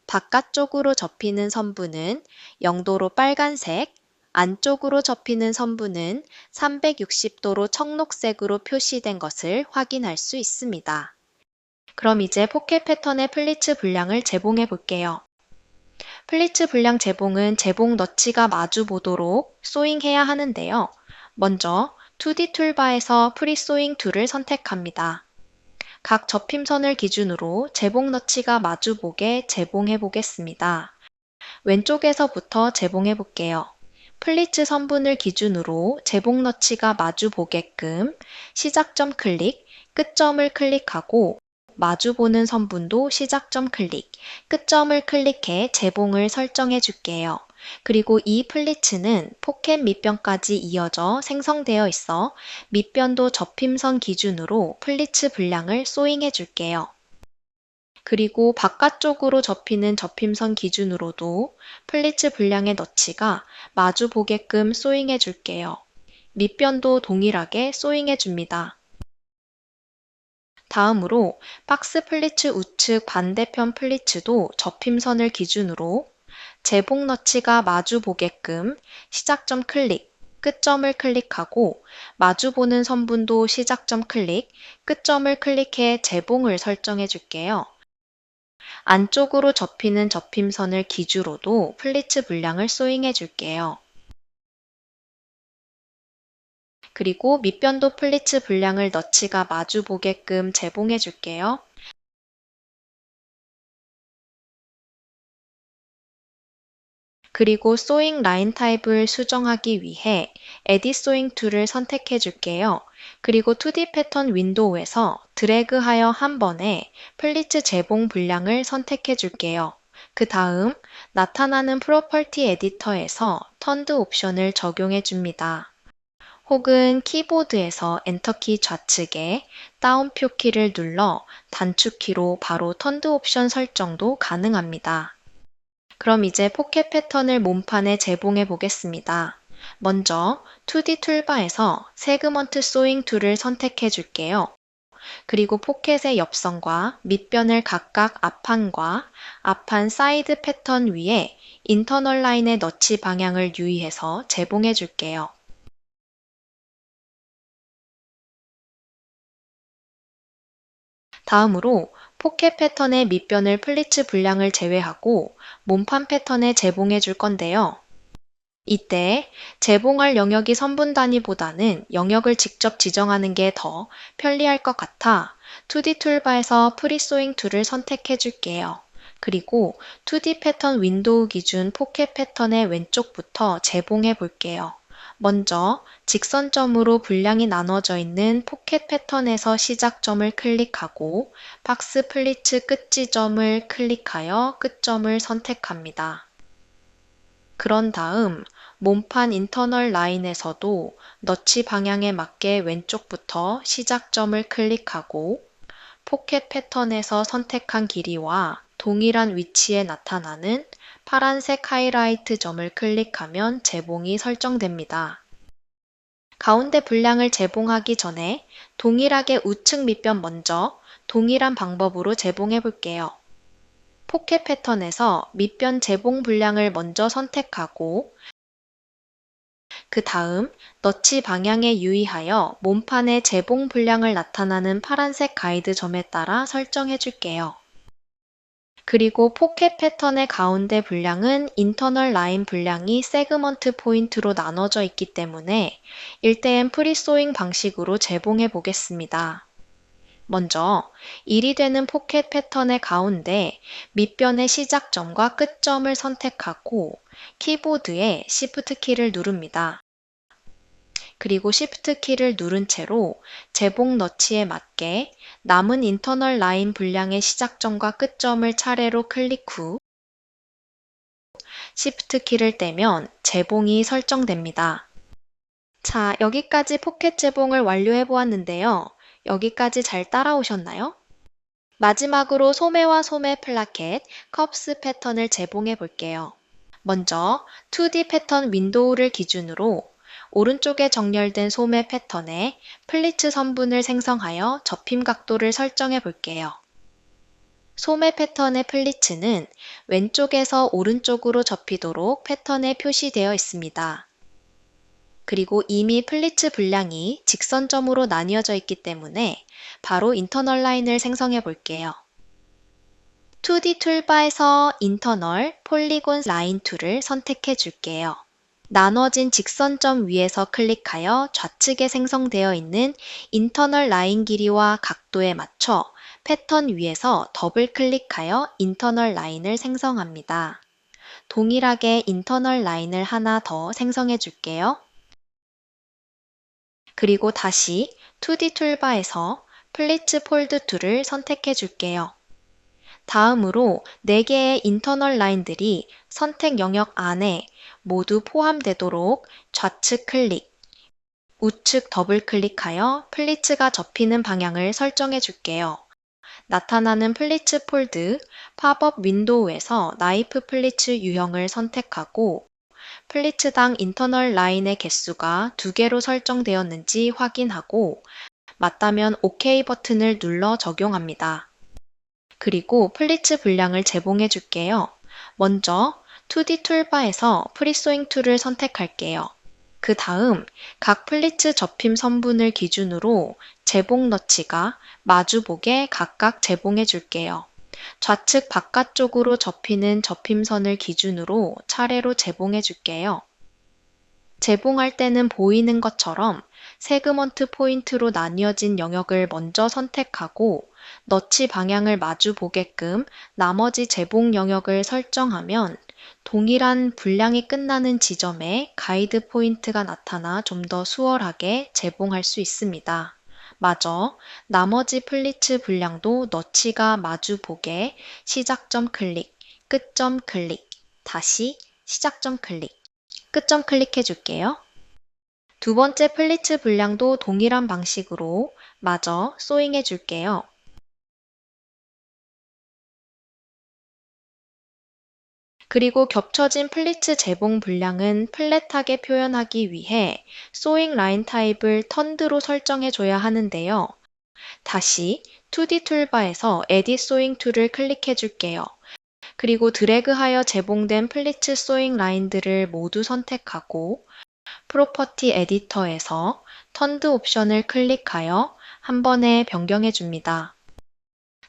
바깥쪽으로 접히는 선분은 0도로 빨간색, 안쪽으로 접히는 선분은 360도로 청록색으로 표시된 것을 확인할 수 있습니다. 그럼 이제 포켓 패턴의 플리츠 분량을 재봉해 볼게요. 플리츠 분량 재봉은 재봉 너치가 마주 보도록 소잉해야 하는데요. 먼저 2D 툴바에서 프리소잉 툴을 선택합니다. 각 접힘선을 기준으로 재봉 너치가 마주 보게 재봉해 보겠습니다. 왼쪽에서부터 재봉해 볼게요. 플리츠 선분을 기준으로 재봉 너치가 마주 보게끔 시작점 클릭, 끝점을 클릭하고 마주보는 선분도 시작점 클릭, 끝점을 클릭해 재봉을 설정해 줄게요. 그리고 이 플리츠는 포켓 밑변까지 이어져 생성되어 있어 밑변도 접힘선 기준으로 플리츠 분량을 소잉해 줄게요. 그리고 바깥쪽으로 접히는 접힘선 기준으로도 플리츠 분량의 너치가 마주 보게끔 소잉해 줄게요. 밑변도 동일하게 소잉해 줍니다. 다음으로 박스 플리츠 우측 반대편 플리츠도 접힘선을 기준으로 재봉 너치가 마주 보게끔 시작점 클릭, 끝점을 클릭하고 마주보는 선분도 시작점 클릭, 끝점을 클릭해 재봉을 설정해 줄게요. 안쪽으로 접히는 접힘선을 기주로도 플리츠 분량을 소잉해 줄게요. 그리고 밑변도 플리츠 분량을 너치가 마주 보게끔 재봉해 줄게요. 그리고 소잉 라인 타입을 수정하기 위해 에딧 소잉 툴을 선택해 줄게요. 그리고 2D 패턴 윈도우에서 드래그하여 한 번에 플리츠 재봉 분량을 선택해 줄게요. 그 다음 나타나는 프로퍼티 에디터에서 턴드 옵션을 적용해 줍니다. 혹은 키보드에서 엔터키 좌측에 다운표 키를 눌러 단축키로 바로 턴드 옵션 설정도 가능합니다. 그럼 이제 포켓 패턴을 몸판에 재봉해 보겠습니다. 먼저 2D 툴바에서 세그먼트 소잉 툴을 선택해 줄게요. 그리고 포켓의 옆선과 밑변을 각각 앞판과 앞판 사이드 패턴 위에 인터널 라인의 너치 방향을 유의해서 재봉해 줄게요. 다음으로 포켓 패턴의 밑변을 플리츠 분량을 제외하고 몸판 패턴에 재봉해 줄 건데요. 이때 재봉할 영역이 선분 단위보다는 영역을 직접 지정하는 게 더 편리할 것 같아 2D 툴바에서 프리소잉 툴을 선택해 줄게요. 그리고 2D 패턴 윈도우 기준 포켓 패턴의 왼쪽부터 재봉해 볼게요. 먼저 직선점으로 분량이 나눠져 있는 포켓 패턴에서 시작점을 클릭하고 박스 플리츠 끝 지점을 클릭하여 끝점을 선택합니다. 그런 다음 몸판 인터널 라인에서도 너치 방향에 맞게 왼쪽부터 시작점을 클릭하고 포켓 패턴에서 선택한 길이와 동일한 위치에 나타나는 파란색 하이라이트 점을 클릭하면 재봉이 설정됩니다. 가운데 분량을 재봉하기 전에 동일하게 우측 밑변 먼저 동일한 방법으로 재봉해 볼게요. 포켓 패턴에서 밑변 재봉 분량을 먼저 선택하고 그 다음 너치 방향에 유의하여 몸판의 재봉 분량을 나타나는 파란색 가이드 점에 따라 설정해 줄게요. 그리고 포켓 패턴의 가운데 분량은 인터널 라인 분량이 세그먼트 포인트로 나눠져 있기 때문에 1:n 프리소잉 방식으로 재봉해 보겠습니다. 먼저 1이 되는 포켓 패턴의 가운데 밑변의 시작점과 끝점을 선택하고 키보드에 Shift 키를 누릅니다. 그리고 Shift 키를 누른 채로 재봉 너치에 맞게 남은 인터널 라인 분량의 시작점과 끝점을 차례로 클릭 후 Shift 키를 떼면 재봉이 설정됩니다. 자, 여기까지 포켓 재봉을 완료해 보았는데요. 여기까지 잘 따라오셨나요? 마지막으로 소매와 소매 플라켓, 컵스 패턴을 재봉해 볼게요. 먼저 2D 패턴 윈도우를 기준으로 오른쪽에 정렬된 소매 패턴에 플리츠 선분을 생성하여 접힘 각도를 설정해 볼게요. 소매 패턴의 플리츠는 왼쪽에서 오른쪽으로 접히도록 패턴에 표시되어 있습니다. 그리고 이미 플리츠 분량이 직선점으로 나뉘어져 있기 때문에 바로 인터널 라인을 생성해 볼게요. 2D 툴바에서 인터널 폴리곤 라인 툴을 선택해 줄게요. 나눠진 직선점 위에서 클릭하여 좌측에 생성되어 있는 인터널 라인 길이와 각도에 맞춰 패턴 위에서 더블 클릭하여 인터널 라인을 생성합니다. 동일하게 인터널 라인을 하나 더 생성해 줄게요. 그리고 다시 2D 툴바에서 플리츠 폴드 툴을 선택해 줄게요. 다음으로 4개의 인터널 라인들이 선택 영역 안에 모두 포함되도록 좌측 클릭, 우측 더블 클릭하여 플리츠가 접히는 방향을 설정해 줄게요. 나타나는 플리츠 폴드 팝업 윈도우에서 나이프 플리츠 유형을 선택하고 플리츠당 인터널 라인의 개수가 2개로 설정되었는지 확인하고 맞다면 OK 버튼을 눌러 적용합니다. 그리고 플리츠 분량을 재봉해 줄게요. 먼저 2D 툴바에서 프리소잉 툴을 선택할게요. 그 다음 각 플리츠 접힘 선분을 기준으로 재봉 너치가 마주보게 각각 재봉해 줄게요. 좌측 바깥쪽으로 접히는 접힘선을 기준으로 차례로 재봉해 줄게요. 재봉할 때는 보이는 것처럼 세그먼트 포인트로 나뉘어진 영역을 먼저 선택하고 너치 방향을 마주 보게끔 나머지 재봉 영역을 설정하면 동일한 분량이 끝나는 지점에 가이드 포인트가 나타나 좀 더 수월하게 재봉할 수 있습니다. 마저 나머지 플리츠 분량도 너치가 마주 보게 시작점 클릭, 끝점 클릭, 다시 시작점 클릭, 끝점 클릭해 줄게요. 두 번째 플리츠 분량도 동일한 방식으로 마저 소잉해 줄게요. 그리고 겹쳐진 플리츠 재봉 분량은 플랫하게 표현하기 위해 소잉 라인 타입을 턴드로 설정해 줘야 하는데요. 다시 2D 툴바에서 에딧 소잉 툴을 클릭해 줄게요. 그리고 드래그하여 재봉된 플리츠 소잉 라인들을 모두 선택하고 프로퍼티 에디터에서 턴드 옵션을 클릭하여 한 번에 변경해 줍니다.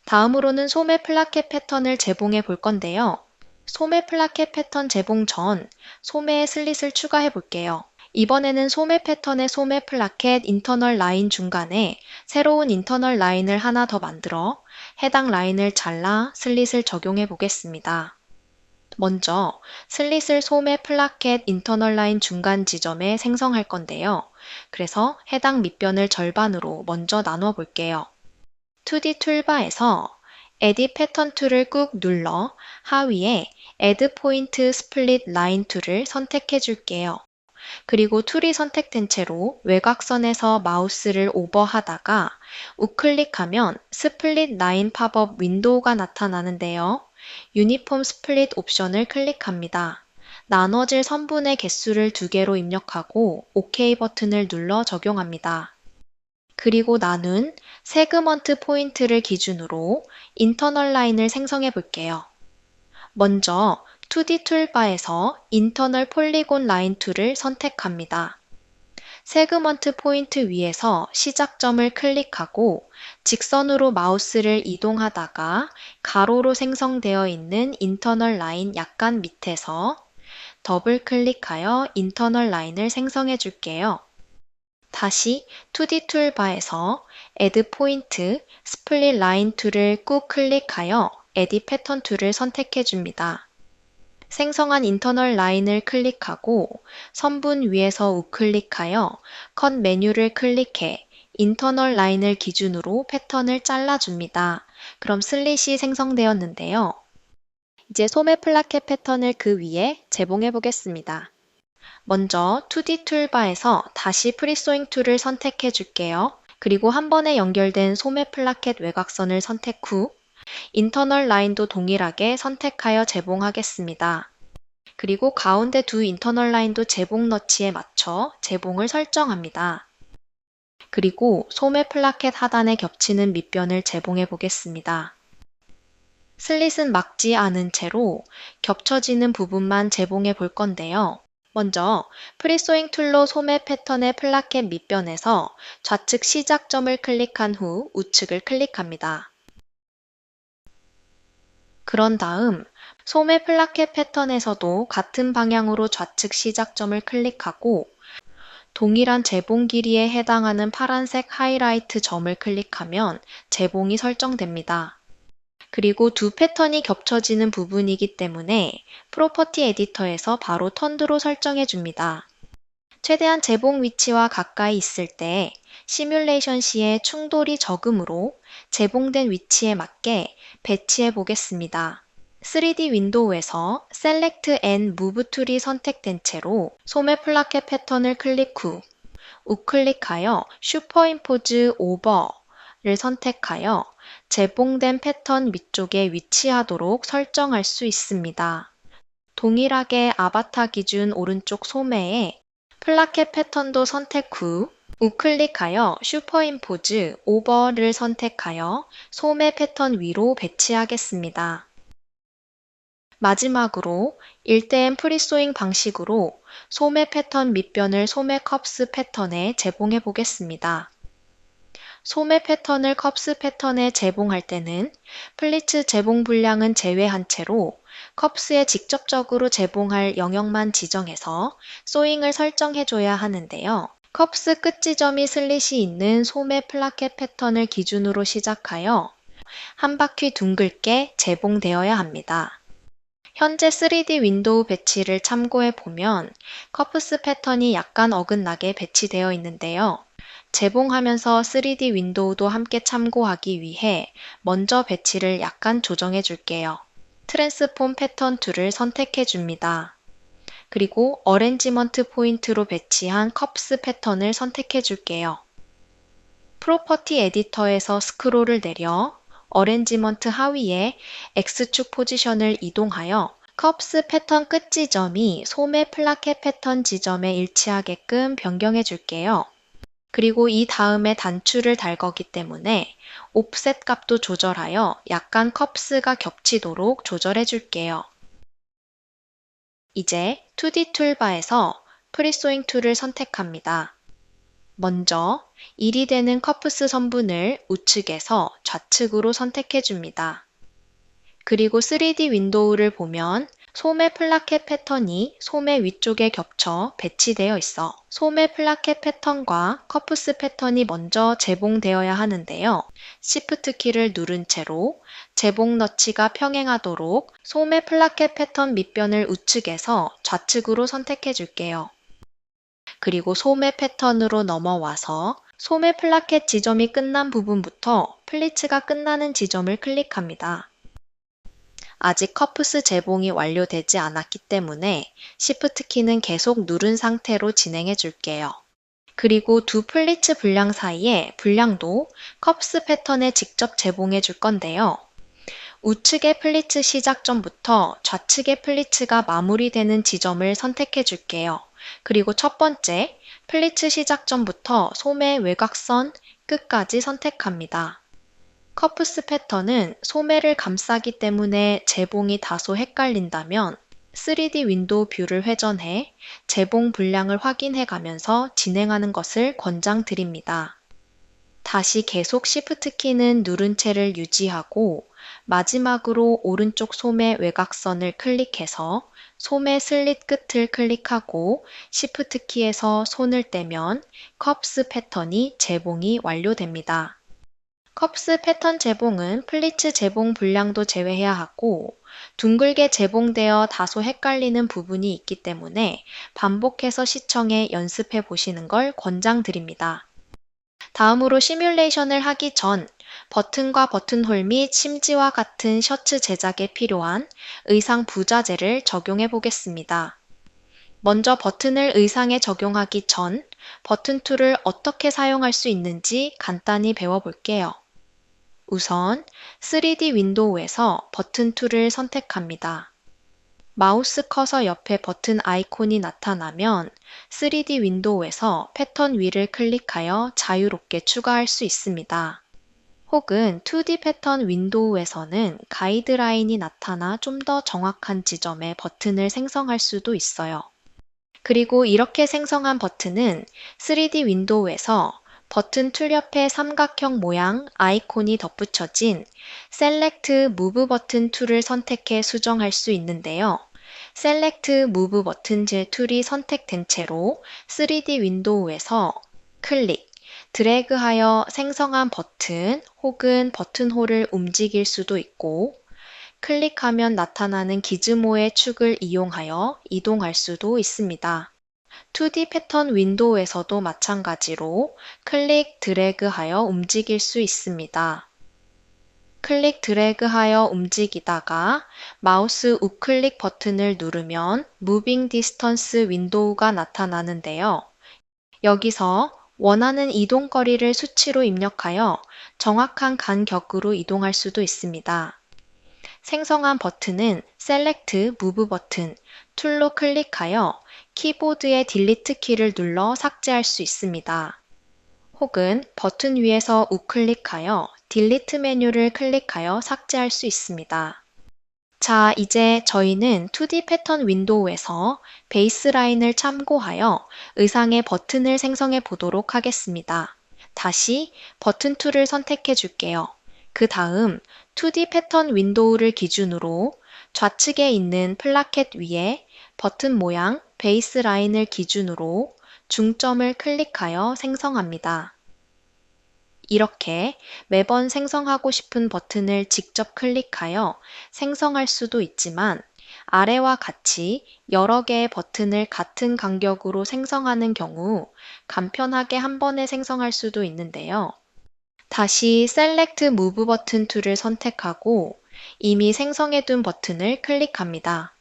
다음으로는 소매 플라켓 패턴을 재봉해 볼 건데요. 소매 플라켓 패턴 재봉 전 소매에 슬릿을 추가해 볼게요. 이번에는 소매 패턴의 소매 플라켓 인터널 라인 중간에 새로운 인터널 라인을 하나 더 만들어 해당 라인을 잘라 슬릿을 적용해 보겠습니다. 먼저 슬릿을 소매 플라켓 인터널 라인 중간 지점에 생성할 건데요. 그래서 해당 밑변을 절반으로 먼저 나눠 볼게요. 2D 툴바에서 에딧 패턴 툴을 꾹 눌러 하위에 Add Point Split Line 툴을 선택해 줄게요. 그리고 툴이 선택된 채로 외곽선에서 마우스를 오버하다가 우클릭하면 스플릿 라인 팝업 윈도우가 나타나는데요. 유니폼 스플릿 옵션을 클릭합니다. 나눠질 선분의 개수를 2개로 입력하고 OK 버튼을 눌러 적용합니다. 그리고 나눈 세그먼트 포인트를 기준으로 인터널 라인을 생성해 볼게요. 먼저 2D 툴바에서 인터널 폴리곤 라인 툴을 선택합니다. 세그먼트 포인트 위에서 시작점을 클릭하고 직선으로 마우스를 이동하다가 가로로 생성되어 있는 인터널 라인 약간 밑에서 더블 클릭하여 인터널 라인을 생성해 줄게요. 다시 2D 툴바에서 Add Point, Split Line 툴을 꾹 클릭하여 Edit Pattern 툴을 선택해 줍니다. 생성한 인터널 라인을 클릭하고 선분 위에서 우클릭하여 컷 메뉴를 클릭해 인터널 라인을 기준으로 패턴을 잘라줍니다. 그럼 슬릿이 생성되었는데요. 이제 소매 플라켓 패턴을 그 위에 재봉해 보겠습니다. 먼저 2D 툴바에서 다시 프리소잉 툴을 선택해 줄게요. 그리고 한 번에 연결된 소매 플라켓 외곽선을 선택 후 인터널 라인도 동일하게 선택하여 재봉하겠습니다. 그리고 가운데 두 인터널 라인도 재봉 너치에 맞춰 재봉을 설정합니다. 그리고 소매 플라켓 하단에 겹치는 밑변을 재봉해 보겠습니다. 슬릿은 막지 않은 채로 겹쳐지는 부분만 재봉해 볼 건데요. 먼저 프리소잉 툴로 소매 패턴의 플라켓 밑변에서 좌측 시작점을 클릭한 후 우측을 클릭합니다. 그런 다음 소매 플라켓 패턴에서도 같은 방향으로 좌측 시작점을 클릭하고 동일한 재봉 길이에 해당하는 파란색 하이라이트 점을 클릭하면 재봉이 설정됩니다. 그리고 두 패턴이 겹쳐지는 부분이기 때문에 프로퍼티 에디터에서 바로 턴드로 설정해 줍니다. 최대한 재봉 위치와 가까이 있을 때 시뮬레이션 시에 충돌이 적으므로 재봉된 위치에 맞게 배치해 보겠습니다. 3D 윈도우에서 Select and Move 툴이 선택된 채로 소매 플라켓 패턴을 클릭 후 우클릭하여 슈퍼임포즈 오버를 선택하여 재봉된 패턴 위쪽에 위치하도록 설정할 수 있습니다. 동일하게 아바타 기준 오른쪽 소매에 플라켓 패턴도 선택 후 우클릭하여 슈퍼임포즈 오버를 선택하여 소매 패턴 위로 배치하겠습니다. 마지막으로 1:N 프리소잉 방식으로 소매 패턴 밑변을 소매 컵스 패턴에 재봉해 보겠습니다. 소매 패턴을 컵스 패턴에 재봉할 때는 플리츠 재봉 분량은 제외한 채로 컵스에 직접적으로 재봉할 영역만 지정해서 소잉을 설정해줘야 하는데요. 컵스 끝 지점이 슬릿이 있는 소매 플라켓 패턴을 기준으로 시작하여 한 바퀴 둥글게 재봉되어야 합니다. 현재 3D 윈도우 배치를 참고해 보면 커프스 패턴이 약간 어긋나게 배치되어 있는데요. 재봉하면서 3D 윈도우도 함께 참고하기 위해 먼저 배치를 약간 조정해 줄게요. 트랜스폼 패턴 툴을 선택해 줍니다. 그리고 어레인지먼트 포인트로 배치한 컵스 패턴을 선택해 줄게요. 프로퍼티 에디터에서 스크롤을 내려 어레인지먼트 하위에 X축 포지션을 이동하여 컵스 패턴 끝 지점이 소매 플라켓 패턴 지점에 일치하게끔 변경해 줄게요. 그리고 이 다음에 단추를 달 거기 때문에 옵셋 값도 조절하여 약간 컵스가 겹치도록 조절해 줄게요. 이제 2D 툴바에서 프리소잉 툴을 선택합니다. 먼저 1이 되는 커프스 선분을 우측에서 좌측으로 선택해 줍니다. 그리고 3D 윈도우를 보면 소매 플라켓 패턴이 소매 위쪽에 겹쳐 배치되어 있어 소매 플라켓 패턴과 커프스 패턴이 먼저 재봉되어야 하는데요. Shift 키를 누른 채로 재봉 너치가 평행하도록 소매 플라켓 패턴 밑변을 우측에서 좌측으로 선택해 줄게요. 그리고 소매 패턴으로 넘어와서 소매 플라켓 지점이 끝난 부분부터 플리츠가 끝나는 지점을 클릭합니다. 아직 커프스 재봉이 완료되지 않았기 때문에 Shift 키는 계속 누른 상태로 진행해 줄게요. 그리고 두 플리츠 분량 사이에 분량도 컵스 패턴에 직접 재봉해 줄 건데요. 우측의 플리츠 시작점부터 좌측의 플리츠가 마무리되는 지점을 선택해 줄게요. 그리고 첫 번째, 플리츠 시작점부터 소매 외곽선 끝까지 선택합니다. 커프스 패턴은 소매를 감싸기 때문에 재봉이 다소 헷갈린다면 3D 윈도우 뷰를 회전해 재봉 분량을 확인해 가면서 진행하는 것을 권장드립니다. 다시 계속 Shift 키는 누른 채를 유지하고 마지막으로 오른쪽 소매 외곽선을 클릭해서 소매 슬릿 끝을 클릭하고 Shift 키에서 손을 떼면 컵스 패턴이 재봉이 완료됩니다. 컵스 패턴 재봉은 플리츠 재봉 분량도 제외해야 하고 둥글게 재봉되어 다소 헷갈리는 부분이 있기 때문에 반복해서 시청해 연습해 보시는 걸 권장드립니다. 다음으로 시뮬레이션을 하기 전 버튼과 버튼홀 및 심지와 같은 셔츠 제작에 필요한 의상 부자재를 적용해 보겠습니다. 먼저 버튼을 의상에 적용하기 전 버튼 툴을 어떻게 사용할 수 있는지 간단히 배워볼게요. 우선 3D 윈도우에서 버튼 툴을 선택합니다. 마우스 커서 옆에 버튼 아이콘이 나타나면 3D 윈도우에서 패턴 위를 클릭하여 자유롭게 추가할 수 있습니다. 혹은 2D 패턴 윈도우에서는 가이드라인이 나타나 좀 더 정확한 지점에 버튼을 생성할 수도 있어요. 그리고 이렇게 생성한 버튼은 3D 윈도우에서 버튼 툴 옆에 삼각형 모양 아이콘이 덧붙여진 Select Move 버튼 툴을 선택해 수정할 수 있는데요. Select Move 버튼 제 툴이 선택된 채로 3D 윈도우에서 클릭, 드래그하여 생성한 버튼 혹은 버튼홀을 움직일 수도 있고 클릭하면 나타나는 기즈모의 축을 이용하여 이동할 수도 있습니다. 2D 패턴 윈도우에서도 마찬가지로 클릭, 드래그하여 움직일 수 있습니다. 클릭, 드래그하여 움직이다가 마우스 우클릭 버튼을 누르면 Moving Distance 윈도우가 나타나는데요. 여기서 원하는 이동거리를 수치로 입력하여 정확한 간격으로 이동할 수도 있습니다. 생성한 버튼은 Select Move 버튼, 툴로 클릭하여 키보드의 딜리트 키를 눌러 삭제할 수 있습니다. 혹은 버튼 위에서 우클릭하여 딜리트 메뉴를 클릭하여 삭제할 수 있습니다. 자, 이제 저희는 2D 패턴 윈도우에서 베이스라인을 참고하여 의상의 버튼을 생성해 보도록 하겠습니다. 다시 버튼 툴을 선택해 줄게요. 그 다음 2D 패턴 윈도우를 기준으로 좌측에 있는 플라켓 위에 버튼 모양 베이스라인을 기준으로 중점을 클릭하여 생성합니다. 이렇게 매번 생성하고 싶은 버튼을 직접 클릭하여 생성할 수도 있지만 아래와 같이 여러 개의 버튼을 같은 간격으로 생성하는 경우 간편하게 한 번에 생성할 수도 있는데요. 다시 Select Move 버튼 툴을 선택하고 이미 생성해둔 버튼을 클릭합니다.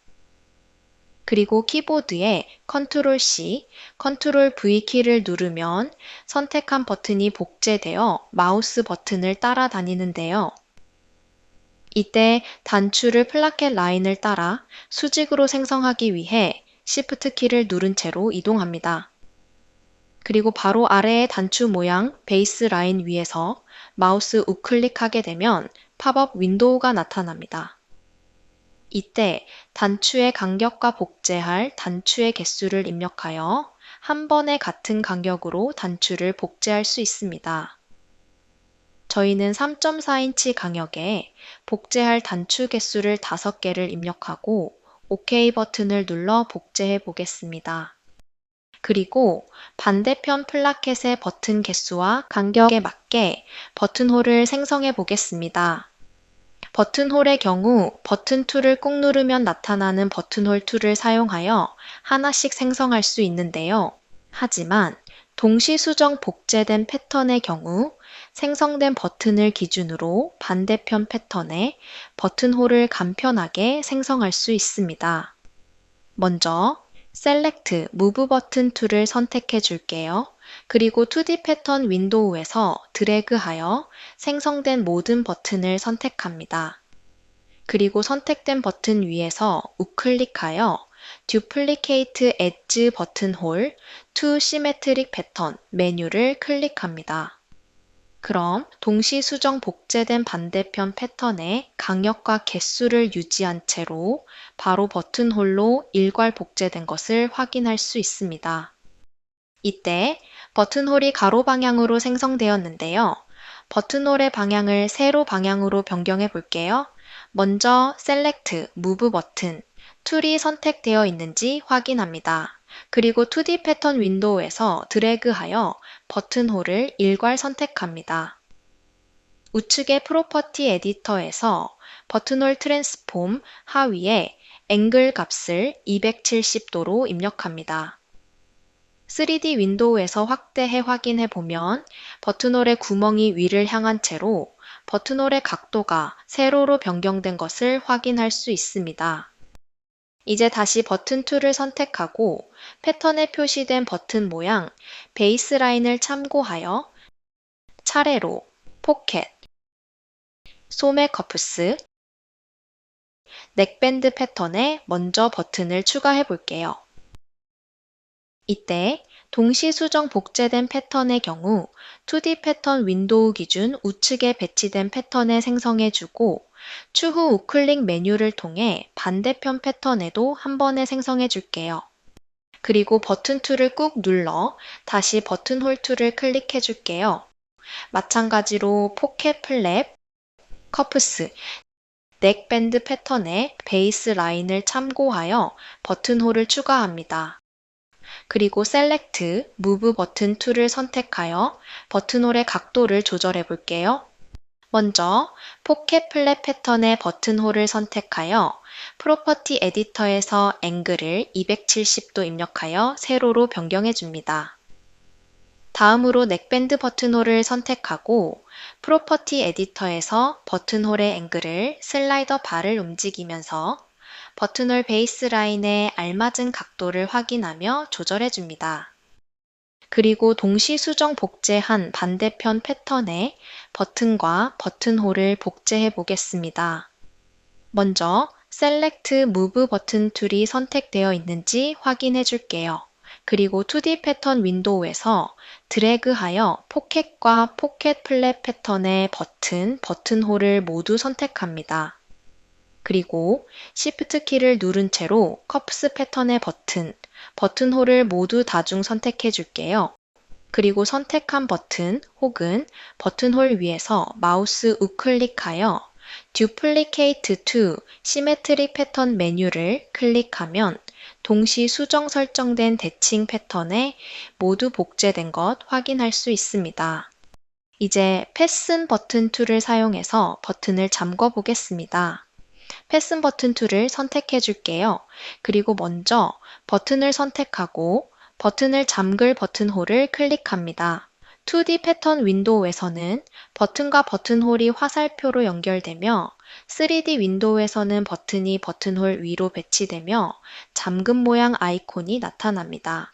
그리고 키보드에 Ctrl+C, Ctrl+V 키를 누르면 선택한 버튼이 복제되어 마우스 버튼을 따라다니는데요. 이때 단추를 플라켓 라인을 따라 수직으로 생성하기 위해 Shift 키를 누른 채로 이동합니다. 그리고 바로 아래의 단추 모양 베이스 라인 위에서 마우스 우클릭하게 되면 팝업 윈도우가 나타납니다. 이때 단추의 간격과 복제할 단추의 개수를 입력하여 한 번에 같은 간격으로 단추를 복제할 수 있습니다. 저희는 3.4인치 간격에 복제할 단추 개수를 5개를 입력하고 OK 버튼을 눌러 복제해 보겠습니다. 그리고 반대편 플라켓의 버튼 개수와 간격에 맞게 버튼홀을 생성해 보겠습니다. 버튼홀의 경우 버튼 툴을 꾹 누르면 나타나는 버튼홀 툴을 사용하여 하나씩 생성할 수 있는데요. 하지만 동시 수정 복제된 패턴의 경우 생성된 버튼을 기준으로 반대편 패턴에 버튼홀을 간편하게 생성할 수 있습니다. 먼저 Select Move 버튼 툴을 선택해 줄게요. 그리고 2D 패턴 윈도우에서 드래그하여 생성된 모든 버튼을 선택합니다. 그리고 선택된 버튼 위에서 우클릭하여 Duplicate Edge 버튼홀 to Symmetric Pattern 메뉴를 클릭합니다. 그럼 동시 수정 복제된 반대편 패턴의 간격과 개수를 유지한 채로 바로 버튼홀로 일괄 복제된 것을 확인할 수 있습니다. 이때 버튼홀이 가로 방향으로 생성되었는데요. 버튼홀의 방향을 세로 방향으로 변경해 볼게요. 먼저 Select Move 버튼, 툴이 선택되어 있는지 확인합니다. 그리고 2D 패턴 윈도우에서 드래그하여 버튼홀을 일괄 선택합니다. 우측의 프로퍼티 에디터에서 버튼홀 트랜스폼 하위에 앵글 값을 270도로 입력합니다. 3D 윈도우에서 확대해 확인해 보면 버튼홀의 구멍이 위를 향한 채로 버튼홀의 각도가 세로로 변경된 것을 확인할 수 있습니다. 이제 다시 버튼 툴을 선택하고 패턴에 표시된 버튼 모양 베이스 라인을 참고하여 차례로 포켓, 소매 커프스, 넥밴드 패턴에 먼저 버튼을 추가해 볼게요. 이때 동시 수정 복제된 패턴의 경우 2D 패턴 윈도우 기준 우측에 배치된 패턴에 생성해주고 추후 우클릭 메뉴를 통해 반대편 패턴에도 한 번에 생성해 줄게요. 그리고 버튼 툴을 꾹 눌러 다시 버튼홀 툴을 클릭해 줄게요. 마찬가지로 포켓 플랩, 커프스, 넥밴드 패턴의 베이스 라인을 참고하여 버튼홀을 추가합니다. 그리고 Select Move 버튼 툴을 선택하여 버튼홀의 각도를 조절해 볼게요. 먼저 포켓 플랫 패턴의 버튼홀을 선택하여 프로퍼티 에디터에서 앵글을 270도 입력하여 세로로 변경해 줍니다. 다음으로 넥밴드 버튼홀을 선택하고 프로퍼티 에디터에서 버튼홀의 앵글을 슬라이더 바를 움직이면서 버튼홀 베이스 라인에 알맞은 각도를 확인하며 조절해 줍니다. 그리고 동시 수정 복제한 반대편 패턴에 버튼과 버튼홀을 복제해 보겠습니다. 먼저 Select Move 버튼 툴이 선택되어 있는지 확인해 줄게요. 그리고 2D 패턴 윈도우에서 드래그하여 포켓과 포켓 플랫 패턴의 버튼, 버튼홀을 모두 선택합니다. 그리고 Shift 키를 누른 채로 커프스 패턴의 버튼홀을 모두 다중 선택해 줄게요. 그리고 선택한 버튼 혹은 버튼홀 위에서 마우스 우클릭하여 Duplicate to Symmetry 패턴 메뉴를 클릭하면 동시 수정 설정된 대칭 패턴에 모두 복제된 것 확인할 수 있습니다. 이제 Fasten 버튼 툴을 사용해서 버튼을 잠궈 보겠습니다. Fasten 버튼 툴을 선택해 줄게요. 그리고 먼저 버튼을 선택하고 버튼을 잠글 버튼홀을 클릭합니다. 2D 패턴 윈도우에서는 버튼과 버튼홀이 화살표로 연결되며 3D 윈도우에서는 버튼이 버튼홀 위로 배치되며 잠금 모양 아이콘이 나타납니다.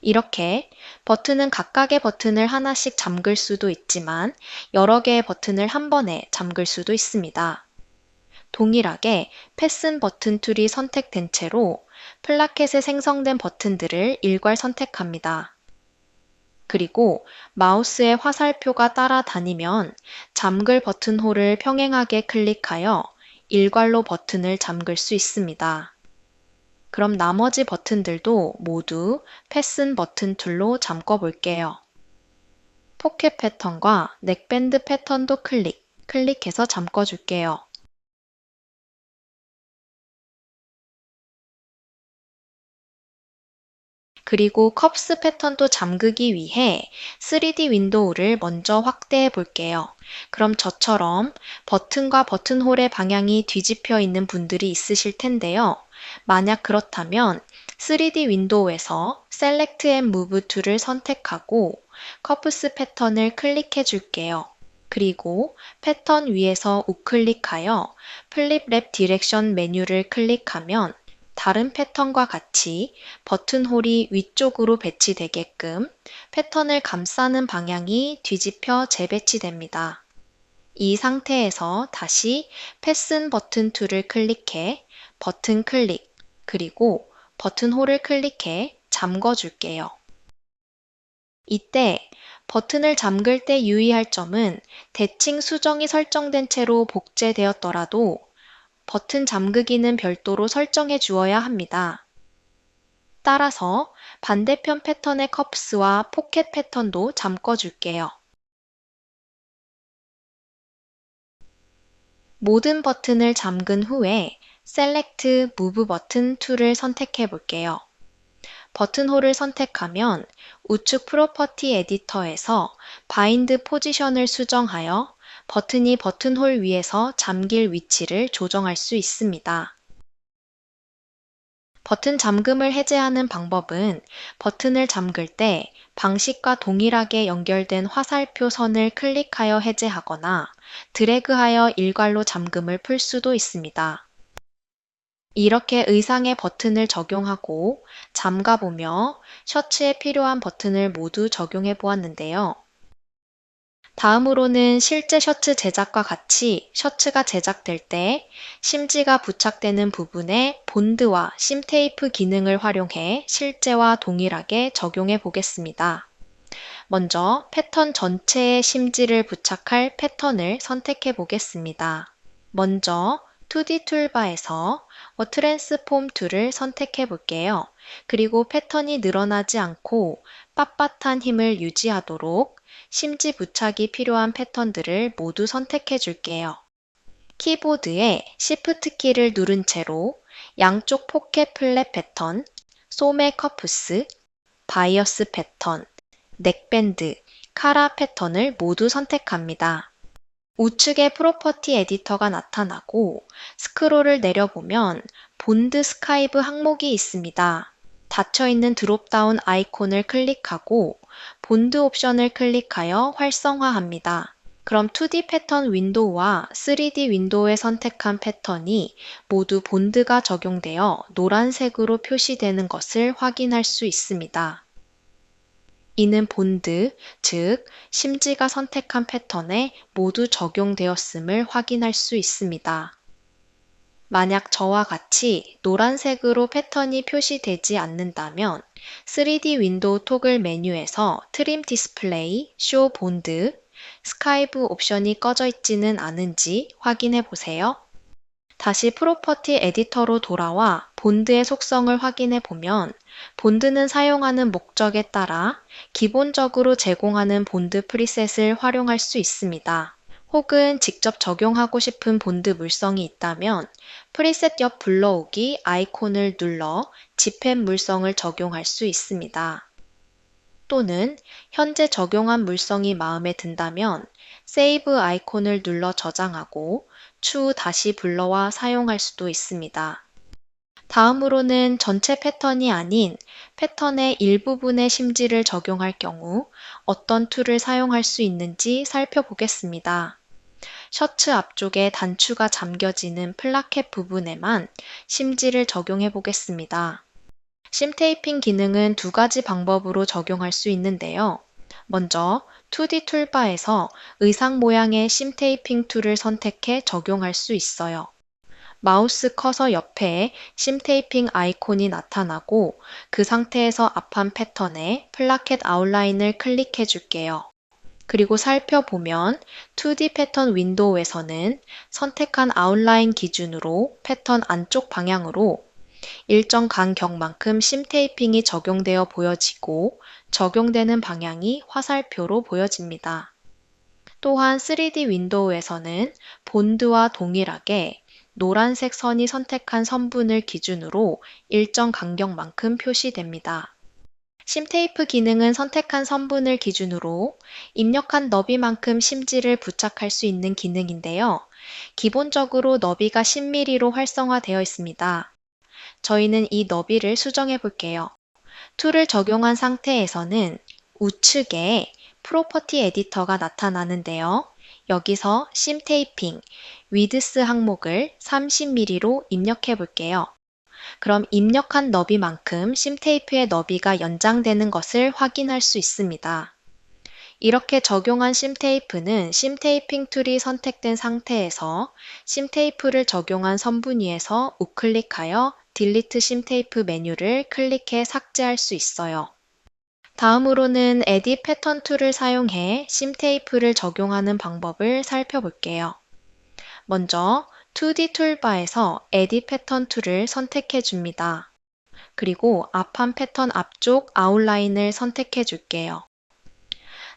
이렇게 버튼은 각각의 버튼을 하나씩 잠글 수도 있지만 여러 개의 버튼을 한 번에 잠글 수도 있습니다. 동일하게 Fasten 버튼 툴이 선택된 채로 플라켓에 생성된 버튼들을 일괄 선택합니다. 그리고 마우스의 화살표가 따라다니면 잠글 버튼홀을 평행하게 클릭하여 일괄로 버튼을 잠글 수 있습니다. 그럼 나머지 버튼들도 모두 Fasten 버튼 툴로 잠궈 볼게요. 포켓 패턴과 넥밴드 패턴도 클릭해서 잠궈 줄게요. 그리고 컵스 패턴도 잠그기 위해 3D 윈도우를 먼저 확대해 볼게요. 그럼 저처럼 버튼과 버튼홀의 방향이 뒤집혀 있는 분들이 있으실 텐데요. 만약 그렇다면 3D 윈도우에서 Select and Move 툴을 선택하고 커프스 패턴을 클릭해 줄게요. 그리고 패턴 위에서 우클릭하여 플립 랩 디렉션 메뉴를 클릭하면 다른 패턴과 같이 버튼홀이 위쪽으로 배치되게끔 패턴을 감싸는 방향이 뒤집혀 재배치됩니다. 이 상태에서 다시 Fasten 버튼 툴을 클릭해 버튼 클릭, 그리고 버튼홀을 클릭해 잠궈 줄게요. 이때 버튼을 잠글 때 유의할 점은 대칭 수정이 설정된 채로 복제되었더라도 버튼 잠그기는 별도로 설정해 주어야 합니다. 따라서 반대편 패턴의 컵스와 포켓 패턴도 잠궈 줄게요. 모든 버튼을 잠근 후에 Select Move 버튼 툴을 선택해 볼게요. 버튼홀을 선택하면 우측 프로퍼티 에디터에서 바인드 포지션을 수정하여 버튼이 버튼홀 위에서 잠길 위치를 조정할 수 있습니다. 버튼 잠금을 해제하는 방법은 버튼을 잠글 때 방식과 동일하게 연결된 화살표 선을 클릭하여 해제하거나 드래그하여 일괄로 잠금을 풀 수도 있습니다. 이렇게 의상의 버튼을 적용하고 잠가보며 셔츠에 필요한 버튼을 모두 적용해 보았는데요. 다음으로는 실제 셔츠 제작과 같이 셔츠가 제작될 때 심지가 부착되는 부분에 본드와 심테이프 기능을 활용해 실제와 동일하게 적용해 보겠습니다. 먼저 패턴 전체에 심지를 부착할 패턴을 선택해 보겠습니다. 먼저 2D 툴바에서 트랜스폼 툴을 선택해 볼게요. 그리고 패턴이 늘어나지 않고 빳빳한 힘을 유지하도록 심지 부착이 필요한 패턴들을 모두 선택해 줄게요. 키보드에 Shift 키를 누른 채로 양쪽 포켓 플랫 패턴, 소매 커프스, 바이어스 패턴, 넥밴드, 카라 패턴을 모두 선택합니다. 우측에 프로퍼티 에디터가 나타나고 스크롤을 내려보면 본드 스카이브 항목이 있습니다. 닫혀있는 드롭다운 아이콘을 클릭하고 본드 옵션을 클릭하여 활성화합니다. 그럼 2D 패턴 윈도우와 3D 윈도우에 선택한 패턴이 모두 본드가 적용되어 노란색으로 표시되는 것을 확인할 수 있습니다. 이는 본드, 즉 심지가 선택한 패턴에 모두 적용되었음을 확인할 수 있습니다. 만약 저와 같이 노란색으로 패턴이 표시되지 않는다면 3D 윈도우 토글 메뉴에서 트림 디스플레이, 쇼 본드, 스카이브 옵션이 꺼져 있지는 않은지 확인해 보세요. 다시 프로퍼티 에디터로 돌아와 본드의 속성을 확인해 보면 본드는 사용하는 목적에 따라 기본적으로 제공하는 본드 프리셋을 활용할 수 있습니다. 혹은 직접 적용하고 싶은 본드 물성이 있다면 프리셋 옆 불러오기 아이콘을 눌러 집행 물성을 적용할 수 있습니다. 또는 현재 적용한 물성이 마음에 든다면 세이브 아이콘을 눌러 저장하고 추후 다시 불러와 사용할 수도 있습니다. 다음으로는 전체 패턴이 아닌 패턴의 일부분의 심지를 적용할 경우 어떤 툴을 사용할 수 있는지 살펴보겠습니다. 셔츠 앞쪽에 단추가 잠겨지는 플라켓 부분에만 심지를 적용해 보겠습니다. 심 테이핑 기능은 두 가지 방법으로 적용할 수 있는데요. 먼저 2D 툴바에서 의상 모양의 심 테이핑 툴을 선택해 적용할 수 있어요. 마우스 커서 옆에 심 테이핑 아이콘이 나타나고 그 상태에서 앞판 패턴에 플라켓 아웃라인을 클릭해 줄게요. 그리고 살펴보면 2D 패턴 윈도우에서는 선택한 아웃라인 기준으로 패턴 안쪽 방향으로 일정 간격만큼 심 테이핑이 적용되어 보여지고 적용되는 방향이 화살표로 보여집니다. 또한 3D 윈도우에서는 본드와 동일하게 노란색 선이 선택한 선분을 기준으로 일정 간격만큼 표시됩니다. 심 테이프 기능은 선택한 선분을 기준으로 입력한 너비만큼 심지를 부착할 수 있는 기능인데요. 기본적으로 너비가 10mm로 활성화되어 있습니다. 저희는 이 너비를 수정해 볼게요. 툴을 적용한 상태에서는 우측에 프로퍼티 에디터가 나타나는데요. 여기서 심 테이핑, 위드스 항목을 30mm로 입력해 볼게요. 그럼 입력한 너비만큼 심 테이프의 너비가 연장되는 것을 확인할 수 있습니다. 이렇게 적용한 심 테이프는 심 테이핑 툴이 선택된 상태에서 심 테이프를 적용한 선분 위에서 우클릭하여 딜리트 심 테이프 메뉴를 클릭해 삭제할 수 있어요. 다음으로는 에딧 패턴 툴을 사용해 심 테이프를 적용하는 방법을 살펴볼게요. 먼저 2D 툴바에서 에딧 패턴 툴을 선택해 줍니다. 그리고 앞판 패턴 앞쪽 아웃라인을 선택해 줄게요.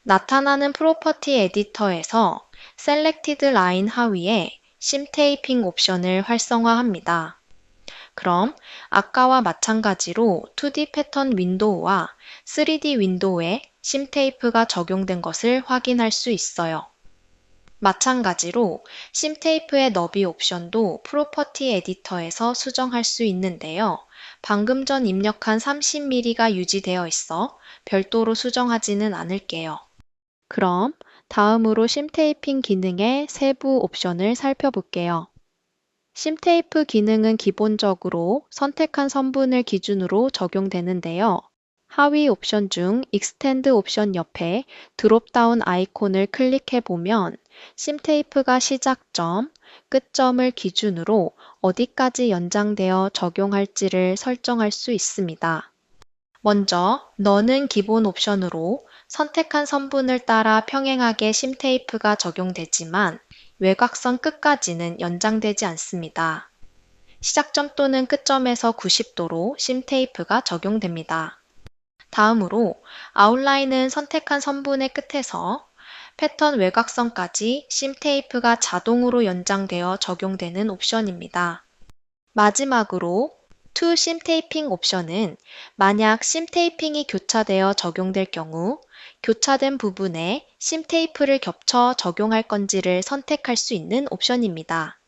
나타나는 프로퍼티 에디터에서 셀렉티드 라인 하위에 심 테이핑 옵션을 활성화합니다. 그럼 아까와 마찬가지로 2D 패턴 윈도우와 3D 윈도우에 심 테이프가 적용된 것을 확인할 수 있어요. 마찬가지로 심 테이프의 너비 옵션도 프로퍼티 에디터에서 수정할 수 있는데요. 방금 전 입력한 30mm가 유지되어 있어 별도로 수정하지는 않을게요. 그럼 다음으로 심 테이핑 기능의 세부 옵션을 살펴볼게요. 심 테이프 기능은 기본적으로 선택한 선분을 기준으로 적용되는데요. 하위 옵션 중 익스텐드 옵션 옆에 드롭다운 아이콘을 클릭해 보면 심 테이프가 시작점, 끝점을 기준으로 어디까지 연장되어 적용할지를 설정할 수 있습니다. 먼저 너는 기본 옵션으로 선택한 선분을 따라 평행하게 심 테이프가 적용되지만 외곽선 끝까지는 연장되지 않습니다. 시작점 또는 끝점에서 90도로 심 테이프가 적용됩니다. 다음으로 아웃라인은 선택한 선분의 끝에서 패턴 외곽선까지 심 테이프가 자동으로 연장되어 적용되는 옵션입니다. 마지막으로 To 심 테이핑 옵션은 만약 심 테이핑이 교차되어 적용될 경우 교차된 부분에 심 테이프를 겹쳐 적용할 건지를 선택할 수 있는 옵션입니다.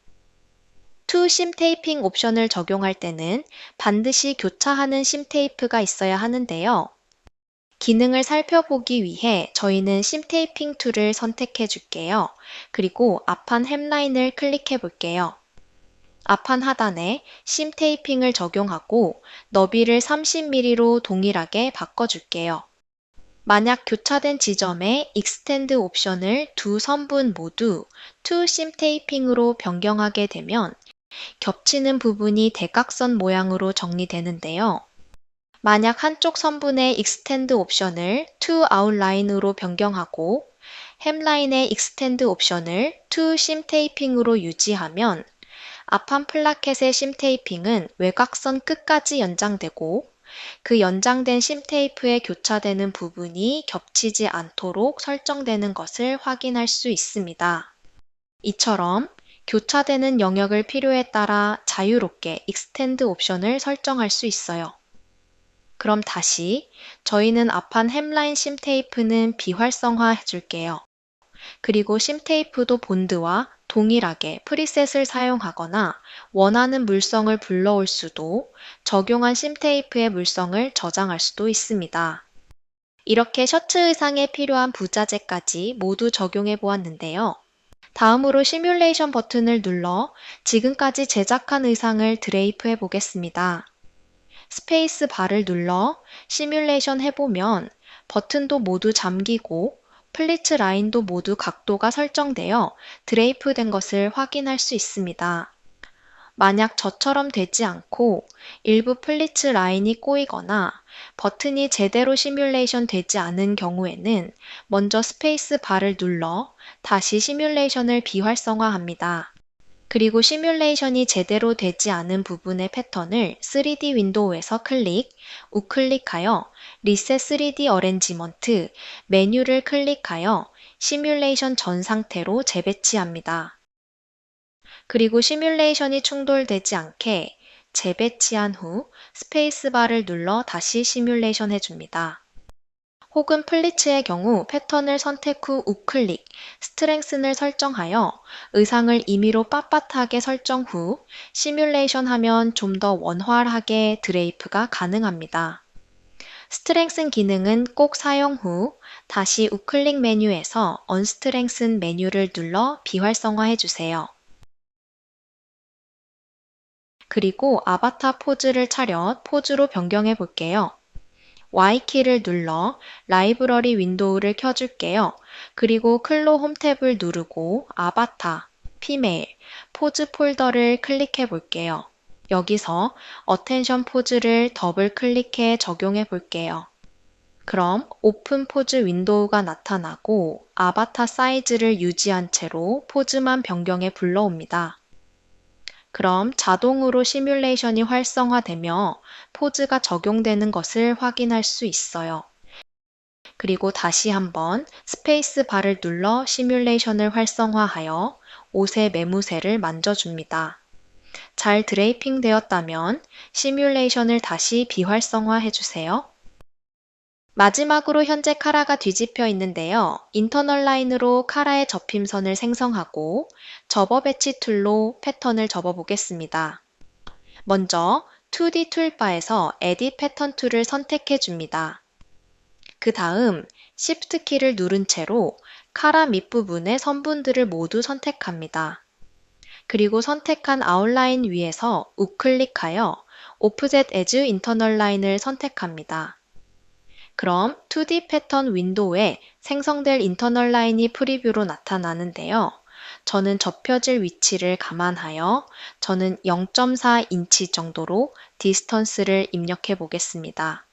To 심 테이핑 옵션을 적용할 때는 반드시 교차하는 심 테이프가 있어야 하는데요. 기능을 살펴보기 위해 저희는 심 테이핑 툴을 선택해 줄게요. 그리고 앞판 햄라인을 클릭해 볼게요. 앞판 하단에 심 테이핑을 적용하고 너비를 30mm로 동일하게 바꿔줄게요. 만약 교차된 지점에 익스텐드 옵션을 두 선분 모두 To 심 테이핑으로 변경하게 되면 겹치는 부분이 대각선 모양으로 정리되는데요. 만약 한쪽 선분의 익스텐드 옵션을 To 아웃라인으로 변경하고 햄라인의 익스텐드 옵션을 To 심 테이핑으로 유지하면 앞판 플라켓의 심 테이핑은 외곽선 끝까지 연장되고 그 연장된 심 테이프에 교차되는 부분이 겹치지 않도록 설정되는 것을 확인할 수 있습니다. 이처럼 교차되는 영역을 필요에 따라 자유롭게 익스텐드 옵션을 설정할 수 있어요. 그럼 다시 저희는 앞판 햄라인 심 테이프는 비활성화 해줄게요. 그리고 심 테이프도 본드와 동일하게 프리셋을 사용하거나 원하는 물성을 불러올 수도 적용한 심 테이프의 물성을 저장할 수도 있습니다. 이렇게 셔츠 의상에 필요한 부자재까지 모두 적용해 보았는데요. 다음으로 시뮬레이션 버튼을 눌러 지금까지 제작한 의상을 드레이프해 보겠습니다. 스페이스 바를 눌러 시뮬레이션 해보면 버튼도 모두 잠기고 플리츠 라인도 모두 각도가 설정되어 드레이프 된 것을 확인할 수 있습니다. 만약 저처럼 되지 않고 일부 플리츠 라인이 꼬이거나 버튼이 제대로 시뮬레이션 되지 않은 경우에는 먼저 스페이스 바를 눌러 다시 시뮬레이션을 비활성화합니다. 그리고 시뮬레이션이 제대로 되지 않은 부분의 패턴을 3D 윈도우에서 우클릭하여 리셋 3D 어레인지먼트 메뉴를 클릭하여 시뮬레이션 전 상태로 재배치합니다. 그리고 시뮬레이션이 충돌되지 않게 재배치한 후 스페이스바를 눌러 다시 시뮬레이션 해줍니다. 혹은 플리츠의 경우 패턴을 선택 후 우클릭, 스트렝스를 설정하여 의상을 임의로 빳빳하게 설정 후 시뮬레이션 하면 좀 더 원활하게 드레이프가 가능합니다. 스트렝스 기능은 꼭 사용 후 다시 우클릭 메뉴에서 언스트렝스 메뉴를 눌러 비활성화해 주세요. 그리고 아바타 포즈를 차렷 포즈로 변경해 볼게요. Y키를 눌러 라이브러리 윈도우를 켜줄게요. 그리고 클로 홈 탭을 누르고 아바타, 피메일, 포즈 폴더를 클릭해 볼게요. 여기서 어텐션 포즈를 더블 클릭해 적용해 볼게요. 그럼 오픈 포즈 윈도우가 나타나고 아바타 사이즈를 유지한 채로 포즈만 변경해 불러옵니다. 그럼 자동으로 시뮬레이션이 활성화되며 포즈가 적용되는 것을 확인할 수 있어요. 그리고 다시 한번 스페이스 바를 눌러 시뮬레이션을 활성화하여 옷의 매무새를 만져줍니다. 잘 드레이핑 되었다면 시뮬레이션을 다시 비활성화해 주세요. 마지막으로 현재 카라가 뒤집혀 있는데요. 인터널 라인으로 카라의 접힘선을 생성하고 접어 배치 툴로 패턴을 접어 보겠습니다. 먼저 2D 툴바에서 에딧 패턴 툴을 선택해 줍니다. 그 다음 Shift 키를 누른 채로 카라 밑부분의 선분들을 모두 선택합니다. 그리고 선택한 아웃라인 위에서 우클릭하여 Offset as Internal Line을 선택합니다. 그럼 2D 패턴 윈도우에 생성될 인터널 라인이 프리뷰로 나타나는데요. 저는 접혀질 위치를 감안하여 저는 0.4인치 정도로 디스턴스를 입력해 보겠습니다.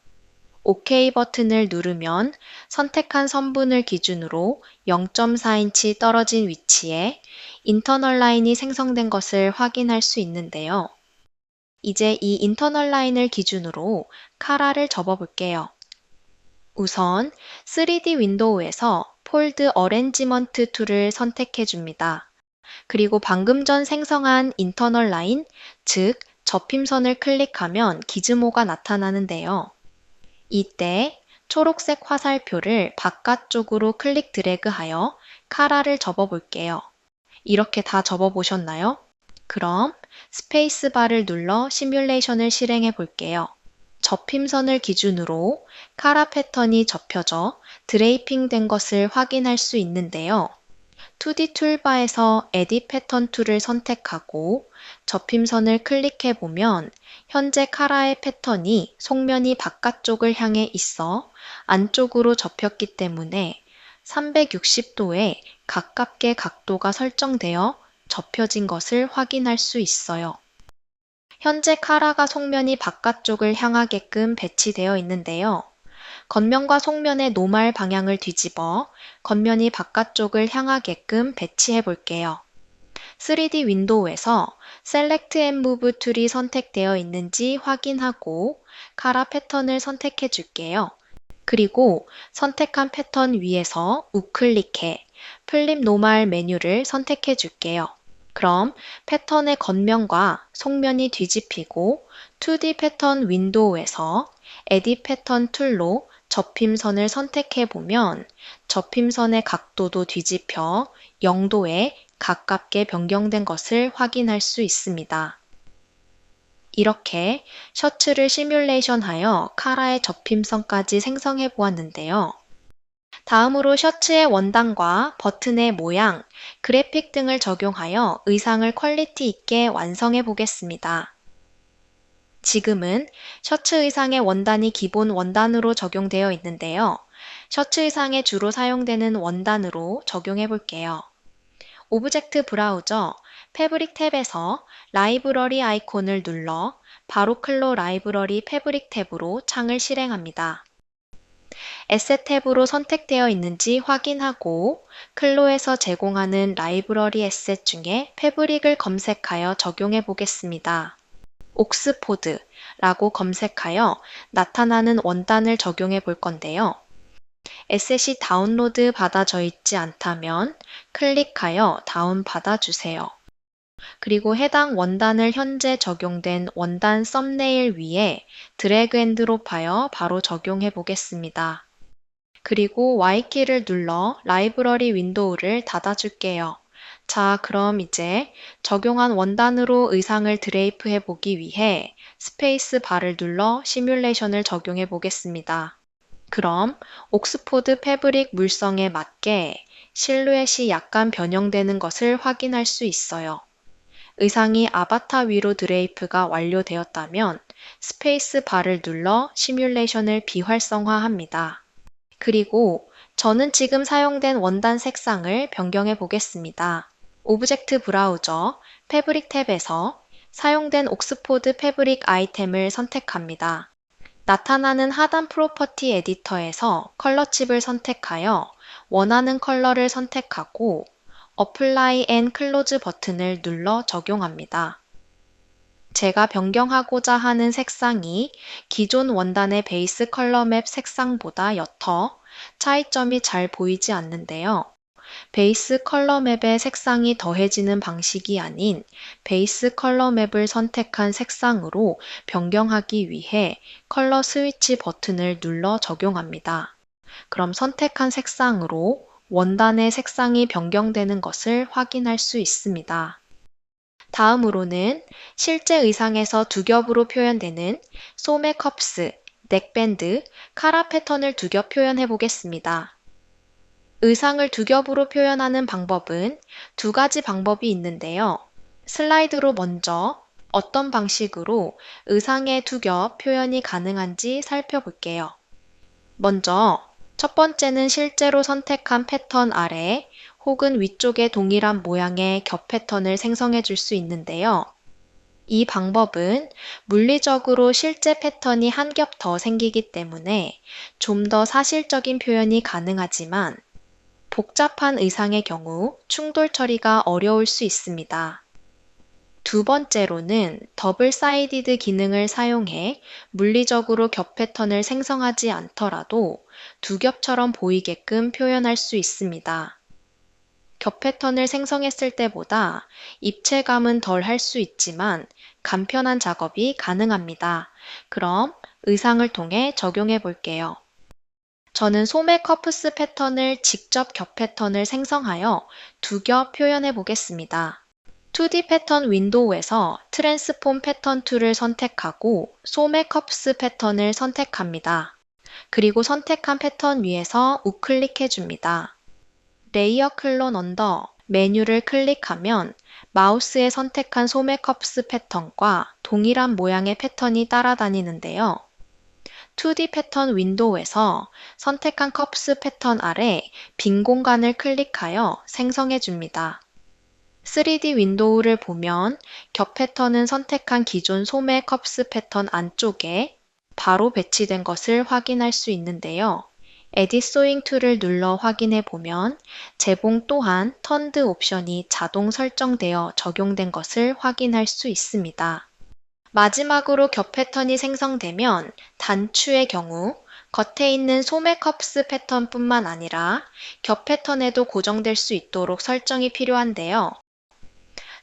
OK 버튼을 누르면 선택한 선분을 기준으로 0.4인치 떨어진 위치에 인터널 라인이 생성된 것을 확인할 수 있는데요. 이제 이 인터널 라인을 기준으로 카라를 접어 볼게요. 우선 3D 윈도우에서 폴드 어레인지먼트 툴을 선택해 줍니다. 그리고 방금 전 생성한 인터널 라인, 즉 접힘선을 클릭하면 기즈모가 나타나는데요. 이때 초록색 화살표를 바깥쪽으로 클릭 드래그하여 카라를 접어 볼게요. 이렇게 다 접어 보셨나요? 그럼 스페이스바를 눌러 시뮬레이션을 실행해 볼게요. 접힘선을 기준으로 카라 패턴이 접혀져 드레이핑 된 것을 확인할 수 있는데요. 2D 툴바에서 에딧 패턴 툴을 선택하고 접힘선을 클릭해 보면 현재 카라의 패턴이 속면이 바깥쪽을 향해 있어 안쪽으로 접혔기 때문에 360도에 가깝게 각도가 설정되어 접혀진 것을 확인할 수 있어요. 현재 카라가 속면이 바깥쪽을 향하게끔 배치되어 있는데요. 겉면과 속면의 노말 방향을 뒤집어 겉면이 바깥쪽을 향하게끔 배치해 볼게요. 3D 윈도우에서 Select and Move 툴이 선택되어 있는지 확인하고 카라 패턴을 선택해 줄게요. 그리고 선택한 패턴 위에서 우클릭해 플립 노멀 메뉴를 선택해 줄게요. 그럼 패턴의 겉면과 속면이 뒤집히고 2D 패턴 윈도우에서 에딧 패턴 툴로 접힘선을 선택해 보면 접힘선의 각도도 뒤집혀 0도에 가깝게 변경된 것을 확인할 수 있습니다. 이렇게 셔츠를 시뮬레이션하여 카라의 접힘선까지 생성해 보았는데요. 다음으로 셔츠의 원단과 버튼의 모양, 그래픽 등을 적용하여 의상을 퀄리티 있게 완성해 보겠습니다. 지금은 셔츠 의상의 원단이 기본 원단으로 적용되어 있는데요. 셔츠 의상에 주로 사용되는 원단으로 적용해 볼게요. 오브젝트 브라우저 패브릭 탭에서 라이브러리 아이콘을 눌러 바로 클로 라이브러리 패브릭 탭으로 창을 실행합니다. 에셋 탭으로 선택되어 있는지 확인하고 클로에서 제공하는 라이브러리 에셋 중에 패브릭을 검색하여 적용해 보겠습니다. 옥스포드라고 검색하여 나타나는 원단을 적용해 볼 건데요. 에셋이 다운로드 받아져 있지 않다면 클릭하여 다운 받아주세요. 그리고 해당 원단을 현재 적용된 원단 썸네일 위에 드래그 앤 드롭하여 바로 적용해 보겠습니다. 그리고 Y키를 눌러 라이브러리 윈도우를 닫아줄게요. 자, 그럼 이제 적용한 원단으로 의상을 드레이프해 보기 위해 스페이스 바를 눌러 시뮬레이션을 적용해 보겠습니다. 그럼 옥스포드 패브릭 물성에 맞게 실루엣이 약간 변형되는 것을 확인할 수 있어요. 의상이 아바타 위로 드레이프가 완료되었다면 스페이스 바를 눌러 시뮬레이션을 비활성화합니다. 그리고 저는 지금 사용된 원단 색상을 변경해 보겠습니다. 오브젝트 브라우저 패브릭 탭에서 사용된 옥스포드 패브릭 아이템을 선택합니다. 나타나는 하단 프로퍼티 에디터에서 컬러 칩을 선택하여 원하는 컬러를 선택하고 Apply and Close 버튼을 눌러 적용합니다. 제가 변경하고자 하는 색상이 기존 원단의 베이스 컬러 맵 색상보다 옅어 차이점이 잘 보이지 않는데요. 베이스 컬러 맵의 색상이 더해지는 방식이 아닌 베이스 컬러 맵을 선택한 색상으로 변경하기 위해 컬러 스위치 버튼을 눌러 적용합니다. 그럼 선택한 색상으로 원단의 색상이 변경되는 것을 확인할 수 있습니다. 다음으로는 실제 의상에서 두 겹으로 표현되는 소매 컵스, 넥밴드, 카라 패턴을 두 겹 표현해 보겠습니다. 의상을 두 겹으로 표현하는 방법은 두 가지 방법이 있는데요. 슬라이드로 먼저 어떤 방식으로 의상의 두 겹 표현이 가능한지 살펴볼게요. 먼저 첫 번째는 실제로 선택한 패턴 아래 혹은 위쪽에 동일한 모양의 겹 패턴을 생성해 줄 수 있는데요. 이 방법은 물리적으로 실제 패턴이 한 겹 더 생기기 때문에 좀 더 사실적인 표현이 가능하지만 복잡한 의상의 경우 충돌 처리가 어려울 수 있습니다. 두 번째로는 더블 사이디드 기능을 사용해 물리적으로 겹 패턴을 생성하지 않더라도 두 겹처럼 보이게끔 표현할 수 있습니다. 겹 패턴을 생성했을 때보다 입체감은 덜 할 수 있지만 간편한 작업이 가능합니다. 그럼 의상을 통해 적용해 볼게요. 저는 소매 커프스 패턴을 직접 겹 패턴을 생성하여 두 겹 표현해 보겠습니다. 2D 패턴 윈도우에서 트랜스폼 패턴 툴을 선택하고 소매 커프스 패턴을 선택합니다. 그리고 선택한 패턴 위에서 우클릭해 줍니다. 레이어 클론 언더 메뉴를 클릭하면 마우스에 선택한 소매 커프스 패턴과 동일한 모양의 패턴이 따라다니는데요. 2D 패턴 윈도우에서 선택한 커프스 패턴 아래 빈 공간을 클릭하여 생성해 줍니다. 3D 윈도우를 보면 겹 패턴은 선택한 기존 소매 커프스 패턴 안쪽에 바로 배치된 것을 확인할 수 있는데요. Edit Sewing 툴을 눌러 확인해 보면 재봉 또한 턴드 옵션이 자동 설정되어 적용된 것을 확인할 수 있습니다. 마지막으로 겹 패턴이 생성되면 단추의 경우 겉에 있는 소매 컵스 패턴뿐만 아니라 겹 패턴에도 고정될 수 있도록 설정이 필요한데요.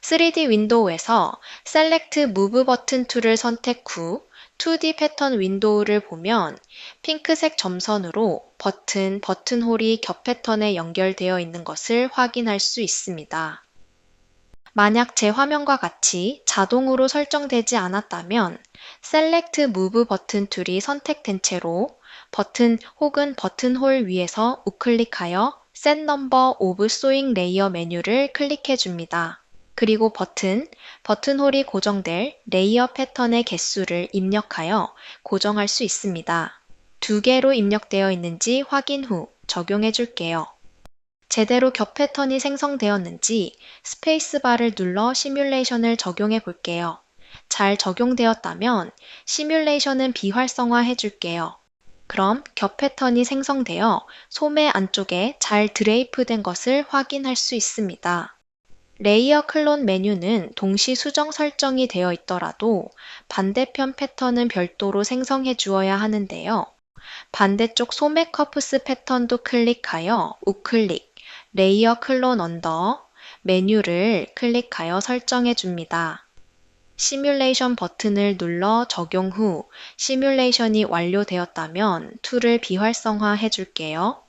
3D 윈도우에서 Select Move 버튼 툴을 선택 후 2D 패턴 윈도우를 보면 핑크색 점선으로 버튼홀이 겹 패턴에 연결되어 있는 것을 확인할 수 있습니다. 만약 제 화면과 같이 자동으로 설정되지 않았다면 Select Move 버튼 툴이 선택된 채로 버튼 혹은 버튼홀 위에서 우클릭하여 Set Number of Sewing Layer 메뉴를 클릭해 줍니다. 그리고 버튼홀이 고정될 레이어 패턴의 개수를 입력하여 고정할 수 있습니다. 2개로 입력되어 있는지 확인 후 적용해 줄게요. 제대로 겹 패턴이 생성되었는지 스페이스바를 눌러 시뮬레이션을 적용해 볼게요. 잘 적용되었다면 시뮬레이션은 비활성화해 줄게요. 그럼 겹 패턴이 생성되어 소매 안쪽에 잘 드레이프된 것을 확인할 수 있습니다. 레이어 클론 메뉴는 동시 수정 설정이 되어 있더라도 반대편 패턴은 별도로 생성해 주어야 하는데요. 반대쪽 소매 커프스 패턴도 클릭하여 우클릭, 레이어 클론 언더, 메뉴를 클릭하여 설정해 줍니다. 시뮬레이션 버튼을 눌러 적용 후 시뮬레이션이 완료되었다면 툴을 비활성화해 줄게요.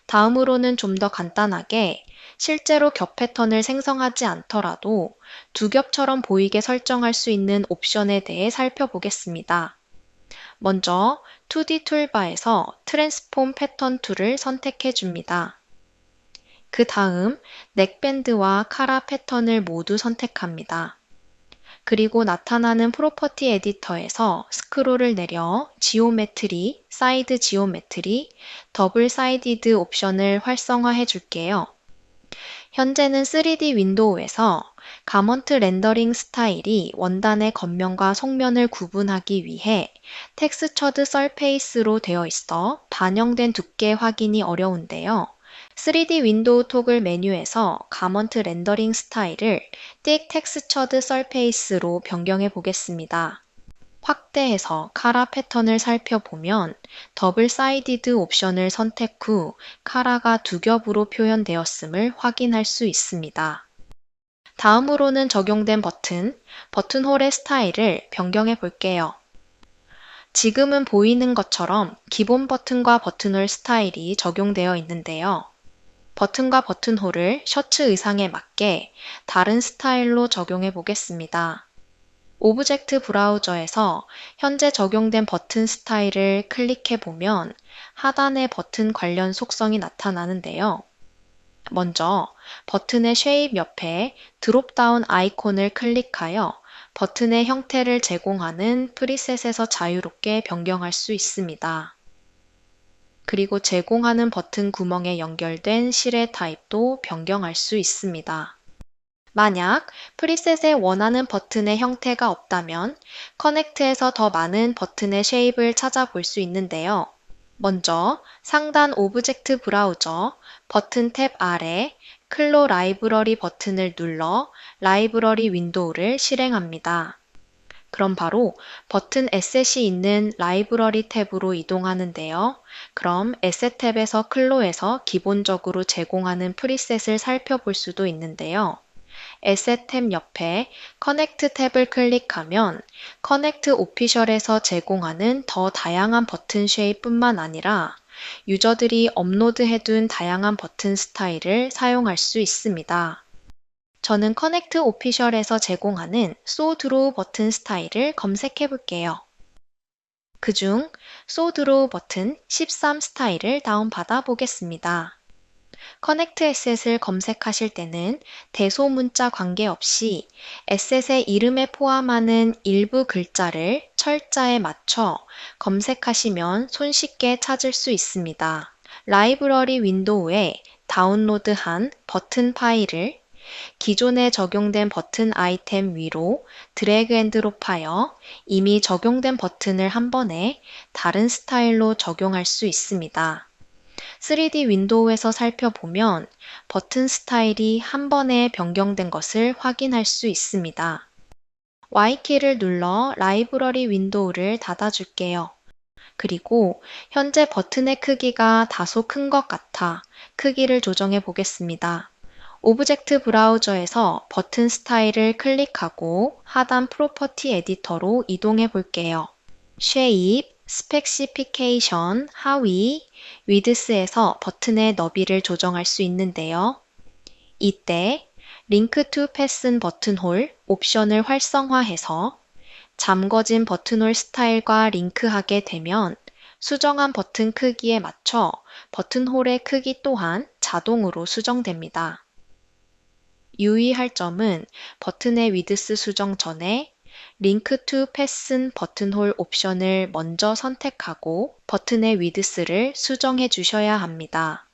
다음으로는 좀 더 간단하게 실제로 겹 패턴을 생성하지 않더라도 두 겹처럼 보이게 설정할 수 있는 옵션에 대해 살펴보겠습니다. 먼저 2D 툴바에서 트랜스폼 패턴 툴을 선택해 줍니다. 그 다음 넥밴드와 카라 패턴을 모두 선택합니다. 그리고 나타나는 프로퍼티 에디터에서 스크롤을 내려 지오메트리, 사이드 지오메트리, 더블 사이디드 옵션을 활성화해 줄게요. 현재는 3D 윈도우에서 가먼트 렌더링 스타일이 원단의 겉면과 속면을 구분하기 위해 텍스처드 서페이스로 되어 있어 반영된 두께 확인이 어려운데요. 3D 윈도우 토글 메뉴에서 가먼트 렌더링 스타일을 띡 텍스처드 서페이스로 변경해 보겠습니다. 확대해서 카라 패턴을 살펴보면 더블 사이디드 옵션을 선택 후 카라가 두 겹으로 표현되었음을 확인할 수 있습니다. 다음으로는 적용된 버튼홀의 스타일을 변경해 볼게요. 지금은 보이는 것처럼 기본 버튼과 버튼홀 스타일이 적용되어 있는데요. 버튼과 버튼홀을 셔츠 의상에 맞게 다른 스타일로 적용해 보겠습니다. 오브젝트 브라우저에서 현재 적용된 버튼 스타일을 클릭해 보면 하단에 버튼 관련 속성이 나타나는데요. 먼저 버튼의 쉐입 옆에 드롭다운 아이콘을 클릭하여 버튼의 형태를 제공하는 프리셋에서 자유롭게 변경할 수 있습니다. 그리고 제공하는 버튼 구멍에 연결된 실의 타입도 변경할 수 있습니다. 만약 프리셋에 원하는 버튼의 형태가 없다면 커넥트에서 더 많은 버튼의 쉐입을 찾아볼 수 있는데요. 먼저 상단 오브젝트 브라우저 버튼 탭 아래 클로 라이브러리 버튼을 눌러 라이브러리 윈도우를 실행합니다. 그럼 바로 버튼 에셋이 있는 라이브러리 탭으로 이동하는데요. 그럼 에셋 탭에서 클로에서 기본적으로 제공하는 프리셋을 살펴볼 수도 있는데요. 에셋 탭 옆에 커넥트 탭을 클릭하면 커넥트 오피셜에서 제공하는 더 다양한 버튼 쉐입뿐만 아니라 유저들이 업로드해둔 다양한 버튼 스타일을 사용할 수 있습니다. 저는 커넥트 오피셜에서 제공하는 So Draw 버튼 스타일을 검색해 볼게요. 그중 So Draw 버튼 13 스타일을 다운받아 보겠습니다. 커넥트 에셋을 검색하실 때는 대소문자 관계없이 에셋의 이름에 포함하는 일부 글자를 철자에 맞춰 검색하시면 손쉽게 찾을 수 있습니다. 라이브러리 윈도우에 다운로드한 버튼 파일을 기존에 적용된 버튼 아이템 위로 드래그 앤 드롭하여 이미 적용된 버튼을 한 번에 다른 스타일로 적용할 수 있습니다. 3D 윈도우에서 살펴보면 버튼 스타일이 한 번에 변경된 것을 확인할 수 있습니다. Y키를 눌러 라이브러리 윈도우를 닫아줄게요. 그리고 현재 버튼의 크기가 다소 큰 것 같아 크기를 조정해 보겠습니다. 오브젝트 브라우저에서 버튼 스타일을 클릭하고 하단 프로퍼티 에디터로 이동해 볼게요. 쉐입, 스펙시피케이션, 하위, 위드스에서 버튼의 너비를 조정할 수 있는데요. 이때 링크 투 패슨 버튼홀 옵션을 활성화해서 잠궈진 버튼홀 스타일과 링크하게 되면 수정한 버튼 크기에 맞춰 버튼홀의 크기 또한 자동으로 수정됩니다. 유의할 점은 버튼의 위드스 수정 전에 링크 투 패슨 버튼홀 옵션을 먼저 선택하고 버튼의 위드스를 수정해 주셔야 합니다.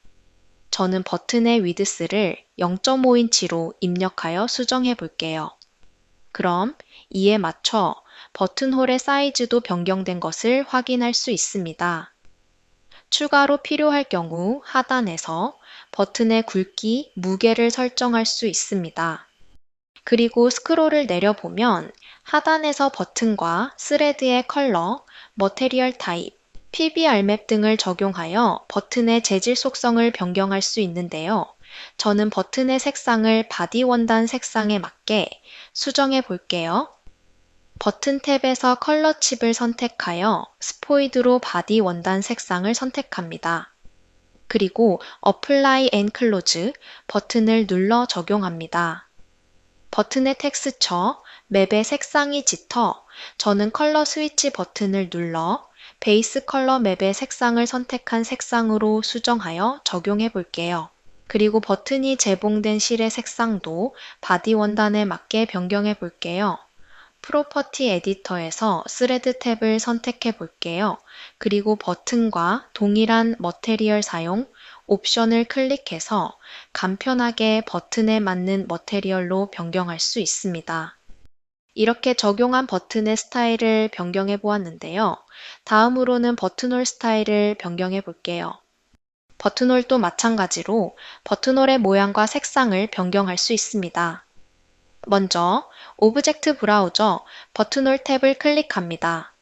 저는 버튼의 위드스를 0.5인치로 입력하여 수정해 볼게요. 그럼 이에 맞춰 버튼홀의 사이즈도 변경된 것을 확인할 수 있습니다. 추가로 필요할 경우 하단에서 버튼의 굵기, 무게를 설정할 수 있습니다. 그리고 스크롤을 내려보면 하단에서 버튼과 스레드의 컬러, 머테리얼 타입, PBR 맵 등을 적용하여 버튼의 재질 속성을 변경할 수 있는데요. 저는 버튼의 색상을 바디 원단 색상에 맞게 수정해 볼게요. 버튼 탭에서 컬러 칩을 선택하여 스포이드로 바디 원단 색상을 선택합니다. 그리고 Apply and Close 버튼을 눌러 적용합니다. 버튼의 텍스처, 맵의 색상이 짙어 저는 컬러 스위치 버튼을 눌러 베이스 컬러 맵의 색상을 선택한 색상으로 수정하여 적용해 볼게요. 그리고 버튼이 제봉된 실의 색상도 바디 원단에 맞게 변경해 볼게요. 프로퍼티 에디터에서 스레드 탭을 선택해 볼게요. 그리고 버튼과 동일한 머테리얼 사용 옵션을 클릭해서 간편하게 버튼에 맞는 머테리얼로 변경할 수 있습니다. 이렇게 적용한 버튼의 스타일을 변경해 보았는데요. 다음으로는 버튼홀 스타일을 변경해 볼게요. 버튼홀도 마찬가지로 버튼홀의 모양과 색상을 변경할 수 있습니다. 먼저 오브젝트 브라우저 버튼홀 탭을 클릭합니다.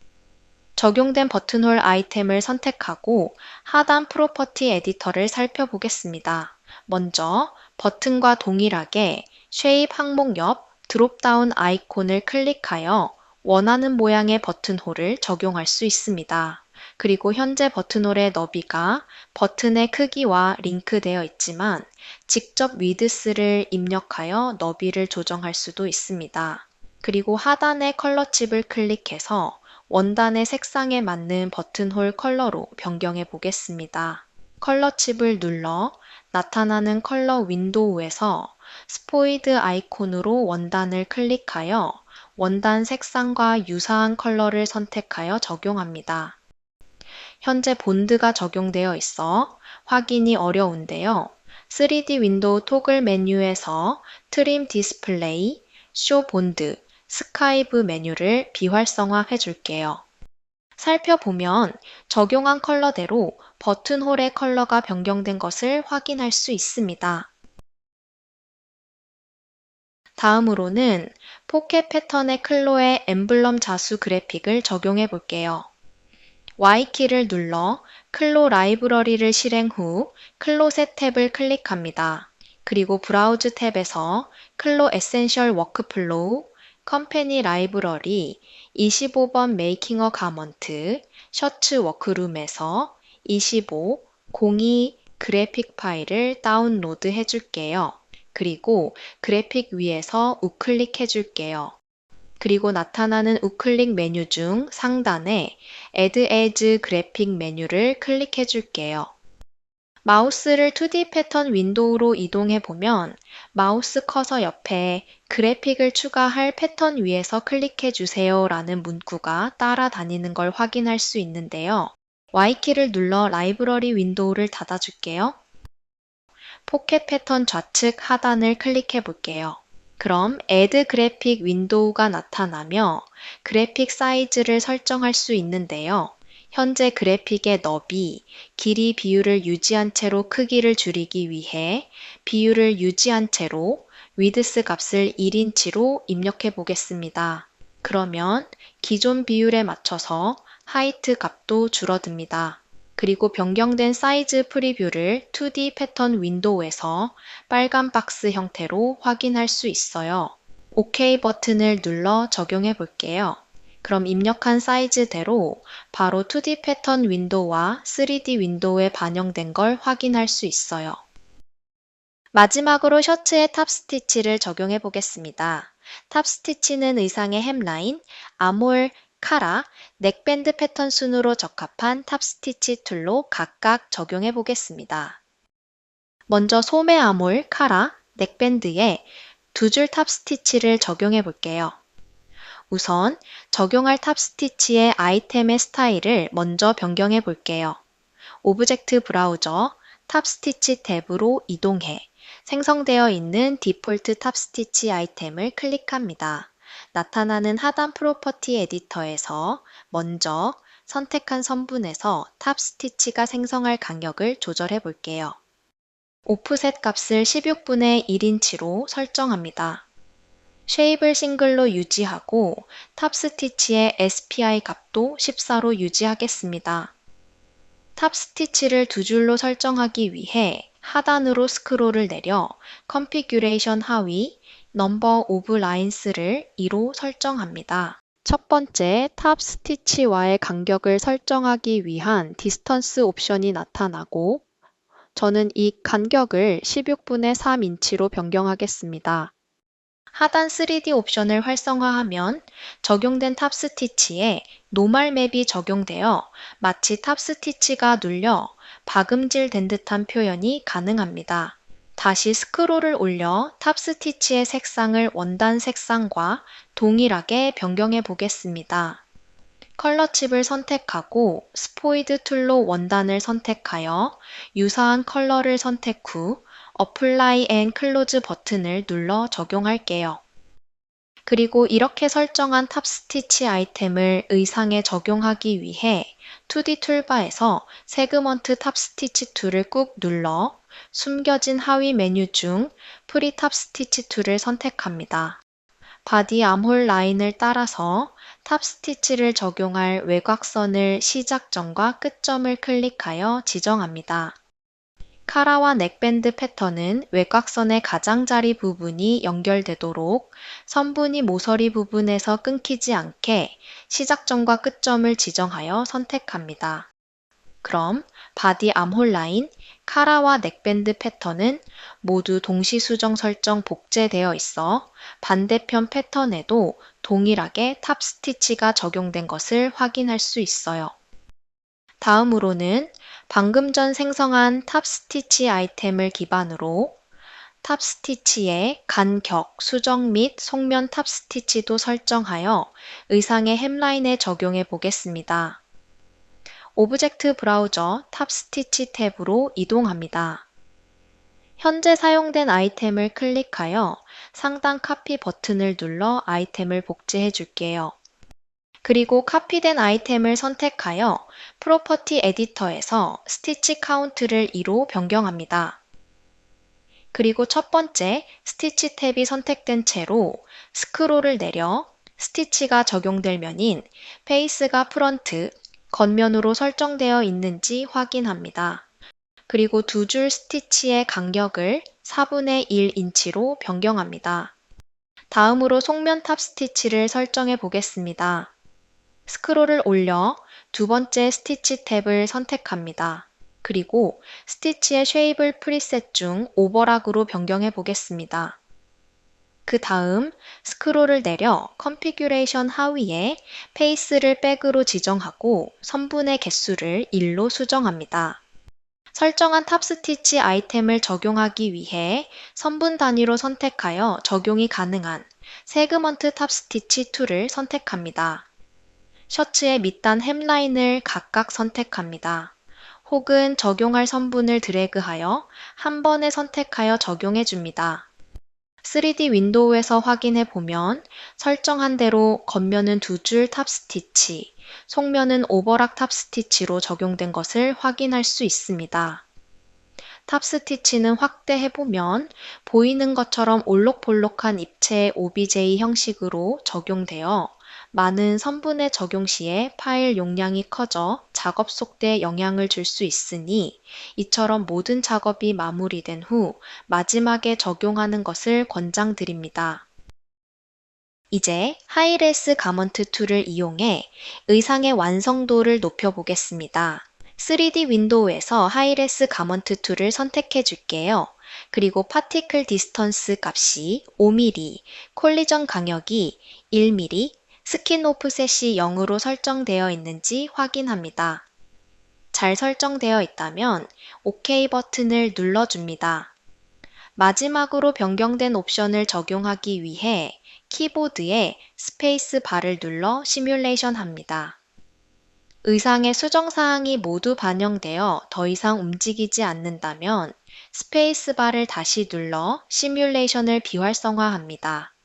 적용된 버튼홀 아이템을 선택하고 하단 프로퍼티 에디터를 살펴보겠습니다. 먼저 버튼과 동일하게 쉐입 항목 옆 드롭다운 아이콘을 클릭하여 원하는 모양의 버튼홀을 적용할 수 있습니다. 그리고 현재 버튼홀의 너비가 버튼의 크기와 링크되어 있지만 직접 위드스를 입력하여 너비를 조정할 수도 있습니다. 그리고 하단의 컬러 칩을 클릭해서 원단의 색상에 맞는 버튼홀 컬러로 변경해 보겠습니다. 컬러 칩을 눌러 나타나는 컬러 윈도우에서 스포이드 아이콘으로 원단을 클릭하여 원단 색상과 유사한 컬러를 선택하여 적용합니다. 현재 본드가 적용되어 있어 확인이 어려운데요. 3D 윈도우 토글 메뉴에서 트림 디스플레이, 쇼 본드, 스카이브 메뉴를 비활성화해 줄게요. 살펴보면 적용한 컬러대로 버튼홀의 컬러가 변경된 것을 확인할 수 있습니다. 다음으로는 포켓 패턴의 클로의 엠블럼 자수 그래픽을 적용해 볼게요. Y키를 눌러 클로 라이브러리를 실행 후 클로셋 탭을 클릭합니다. 그리고 브라우즈 탭에서 클로 에센셜 워크플로우, 컴퍼니 라이브러리, 25번 메이킹 어 가먼트, 셔츠 워크룸에서 25, 02 그래픽 파일을 다운로드 해줄게요. 그리고 그래픽 위에서 우클릭 해줄게요. 그리고 나타나는 우클릭 메뉴 중 상단에 Add as 그래픽 메뉴를 클릭해 줄게요. 마우스를 2D 패턴 윈도우로 이동해 보면 마우스 커서 옆에 그래픽을 추가할 패턴 위에서 클릭해 주세요 라는 문구가 따라다니는 걸 확인할 수 있는데요. Y키를 눌러 라이브러리 윈도우를 닫아줄게요. 포켓 패턴 좌측 하단을 클릭해 볼게요. 그럼 Add 그래픽 윈도우가 나타나며 그래픽 사이즈를 설정할 수 있는데요. 현재 그래픽의 너비, 길이 비율을 유지한 채로 크기를 줄이기 위해 비율을 유지한 채로 위드스 값을 1인치로 입력해 보겠습니다. 그러면 기존 비율에 맞춰서 하이트 값도 줄어듭니다. 그리고 변경된 사이즈 프리뷰를 2D 패턴 윈도우에서 빨간 박스 형태로 확인할 수 있어요. OK 버튼을 눌러 적용해 볼게요. 그럼 입력한 사이즈대로 바로 2D 패턴 윈도우와 3D 윈도우에 반영된 걸 확인할 수 있어요. 마지막으로 셔츠의 탑 스티치를 적용해 보겠습니다. 탑 스티치는 의상의 햄라인, 아몰, 카라, 넥밴드 패턴 순으로 적합한 탑 스티치 툴로 각각 적용해 보겠습니다. 먼저 소매 아몰, 카라, 넥밴드에 두 줄 탑 스티치를 적용해 볼게요. 우선 적용할 탑 스티치의 아이템의 스타일을 먼저 변경해 볼게요. 오브젝트 브라우저, 탑 스티치 탭으로 이동해 생성되어 있는 디폴트 탑 스티치 아이템을 클릭합니다. 나타나는 하단 프로퍼티 에디터에서 먼저 선택한 선분에서 탑 스티치가 생성할 간격을 조절해 볼게요. 오프셋 값을 16분의 1인치로 설정합니다. 쉐입을 싱글로 유지하고 탑 스티치의 SPI 값도 14로 유지하겠습니다. 탑 스티치를 두 줄로 설정하기 위해 하단으로 스크롤을 내려 컨피규레이션 하위 넘버 오브 라인스를 2로 설정합니다. 첫 번째 탑 스티치와의 간격을 설정하기 위한 디스턴스 옵션이 나타나고 저는 이 간격을 16분의 3인치로 변경하겠습니다. 하단 3D 옵션을 활성화하면 적용된 탑 스티치에 노멀 맵이 적용되어 마치 탑 스티치가 눌려 박음질 된 듯한 표현이 가능합니다. 다시 스크롤을 올려 탑 스티치의 색상을 원단 색상과 동일하게 변경해 보겠습니다. 컬러 칩을 선택하고 스포이드 툴로 원단을 선택하여 유사한 컬러를 선택 후 Apply and Close 버튼을 눌러 적용할게요. 그리고 이렇게 설정한 탑 스티치 아이템을 의상에 적용하기 위해 2D 툴바에서 세그먼트 탑 스티치 툴을 꾹 눌러 숨겨진 하위 메뉴 중 프리 탑 스티치 툴을 선택합니다. 바디 암홀 라인을 따라서 탑 스티치를 적용할 외곽선을 시작점과 끝점을 클릭하여 지정합니다. 카라와 넥밴드 패턴은 외곽선의 가장자리 부분이 연결되도록 선분이 모서리 부분에서 끊기지 않게 시작점과 끝점을 지정하여 선택합니다. 그럼 바디 암홀 라인, 카라와 넥밴드 패턴은 모두 동시 수정 설정 복제되어 있어 반대편 패턴에도 동일하게 탑 스티치가 적용된 것을 확인할 수 있어요. 다음으로는 방금 전 생성한 탑 스티치 아이템을 기반으로 탑 스티치의 간격, 수정 및 속면 탑 스티치도 설정하여 의상의 햄라인에 적용해 보겠습니다. 오브젝트 브라우저 탑 스티치 탭으로 이동합니다. 현재 사용된 아이템을 클릭하여 상단 카피 버튼을 눌러 아이템을 복제해 줄게요. 그리고 카피된 아이템을 선택하여 프로퍼티 에디터에서 스티치 카운트를 2로 변경합니다. 그리고 첫 번째 스티치 탭이 선택된 채로 스크롤을 내려 스티치가 적용될 면인 페이스가 프런트, 겉면으로 설정되어 있는지 확인합니다. 그리고 두 줄 스티치의 간격을 4분의 1인치로 변경합니다. 다음으로 속면 탑 스티치를 설정해 보겠습니다. 스크롤을 올려 두 번째 스티치 탭을 선택합니다. 그리고 스티치의 쉐입을 프리셋 중 오버락으로 변경해 보겠습니다. 그 다음 스크롤을 내려 컨피규레이션 하위에 페이스를 백으로 지정하고 선분의 개수를 1로 수정합니다. 설정한 탑 스티치 아이템을 적용하기 위해 선분 단위로 선택하여 적용이 가능한 세그먼트 탑 스티치 툴을 선택합니다. 셔츠의 밑단 햄라인을 각각 선택합니다. 혹은 적용할 선분을 드래그하여 한 번에 선택하여 적용해 줍니다. 3D 윈도우에서 확인해 보면 설정한 대로 겉면은 두 줄 탑 스티치, 속면은 오버락 탑스티치로 적용된 것을 확인할 수 있습니다. 탑스티치는 확대해보면 보이는 것처럼 올록볼록한 입체의 OBJ 형식으로 적용되어 많은 선분해 적용 시에 파일 용량이 커져 작업 속도에 영향을 줄 수 있으니 이처럼 모든 작업이 마무리된 후 마지막에 적용하는 것을 권장드립니다. 이제 하이레스 가먼트 툴을 이용해 의상의 완성도를 높여보겠습니다. 3D 윈도우에서 하이레스 가먼트 툴을 선택해 줄게요. 그리고 파티클 디스턴스 값이 5mm, 콜리전 강역이 1mm, 스킨 오프셋이 0으로 설정되어 있는지 확인합니다. 잘 설정되어 있다면 OK 버튼을 눌러줍니다. 마지막으로 변경된 옵션을 적용하기 위해 키보드에 스페이스 바를 눌러 시뮬레이션 합니다. 의상의 수정사항이 모두 반영되어 더 이상 움직이지 않는다면 스페이스 바를 다시 눌러 시뮬레이션을 비활성화합니다.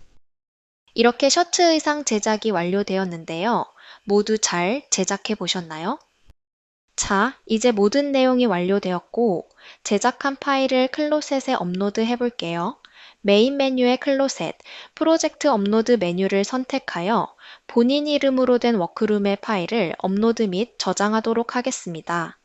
이렇게 셔츠 의상 제작이 완료되었는데요. 모두 잘 제작해 보셨나요? 자, 이제 모든 내용이 완료되었고 제작한 파일을 클로셋에 업로드 해볼게요. 메인 메뉴의 클로셋, 프로젝트 업로드 메뉴를 선택하여 본인 이름으로 된 워크룸의 파일을 업로드 및 저장하도록 하겠습니다.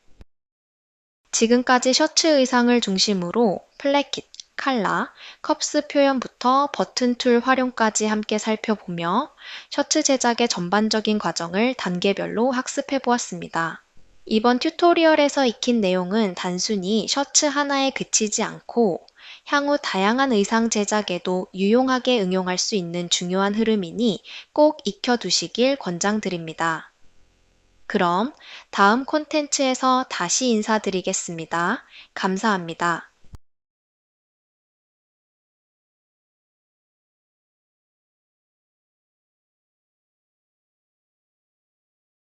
지금까지 셔츠 의상을 중심으로 플래킷, 칼라, 컵스 표현부터 버튼 툴 활용까지 함께 살펴보며 셔츠 제작의 전반적인 과정을 단계별로 학습해 보았습니다. 이번 튜토리얼에서 익힌 내용은 단순히 셔츠 하나에 그치지 않고 향후 다양한 의상 제작에도 유용하게 응용할 수 있는 중요한 흐름이니 꼭 익혀두시길 권장드립니다. 그럼 다음 콘텐츠에서 다시 인사드리겠습니다. 감사합니다.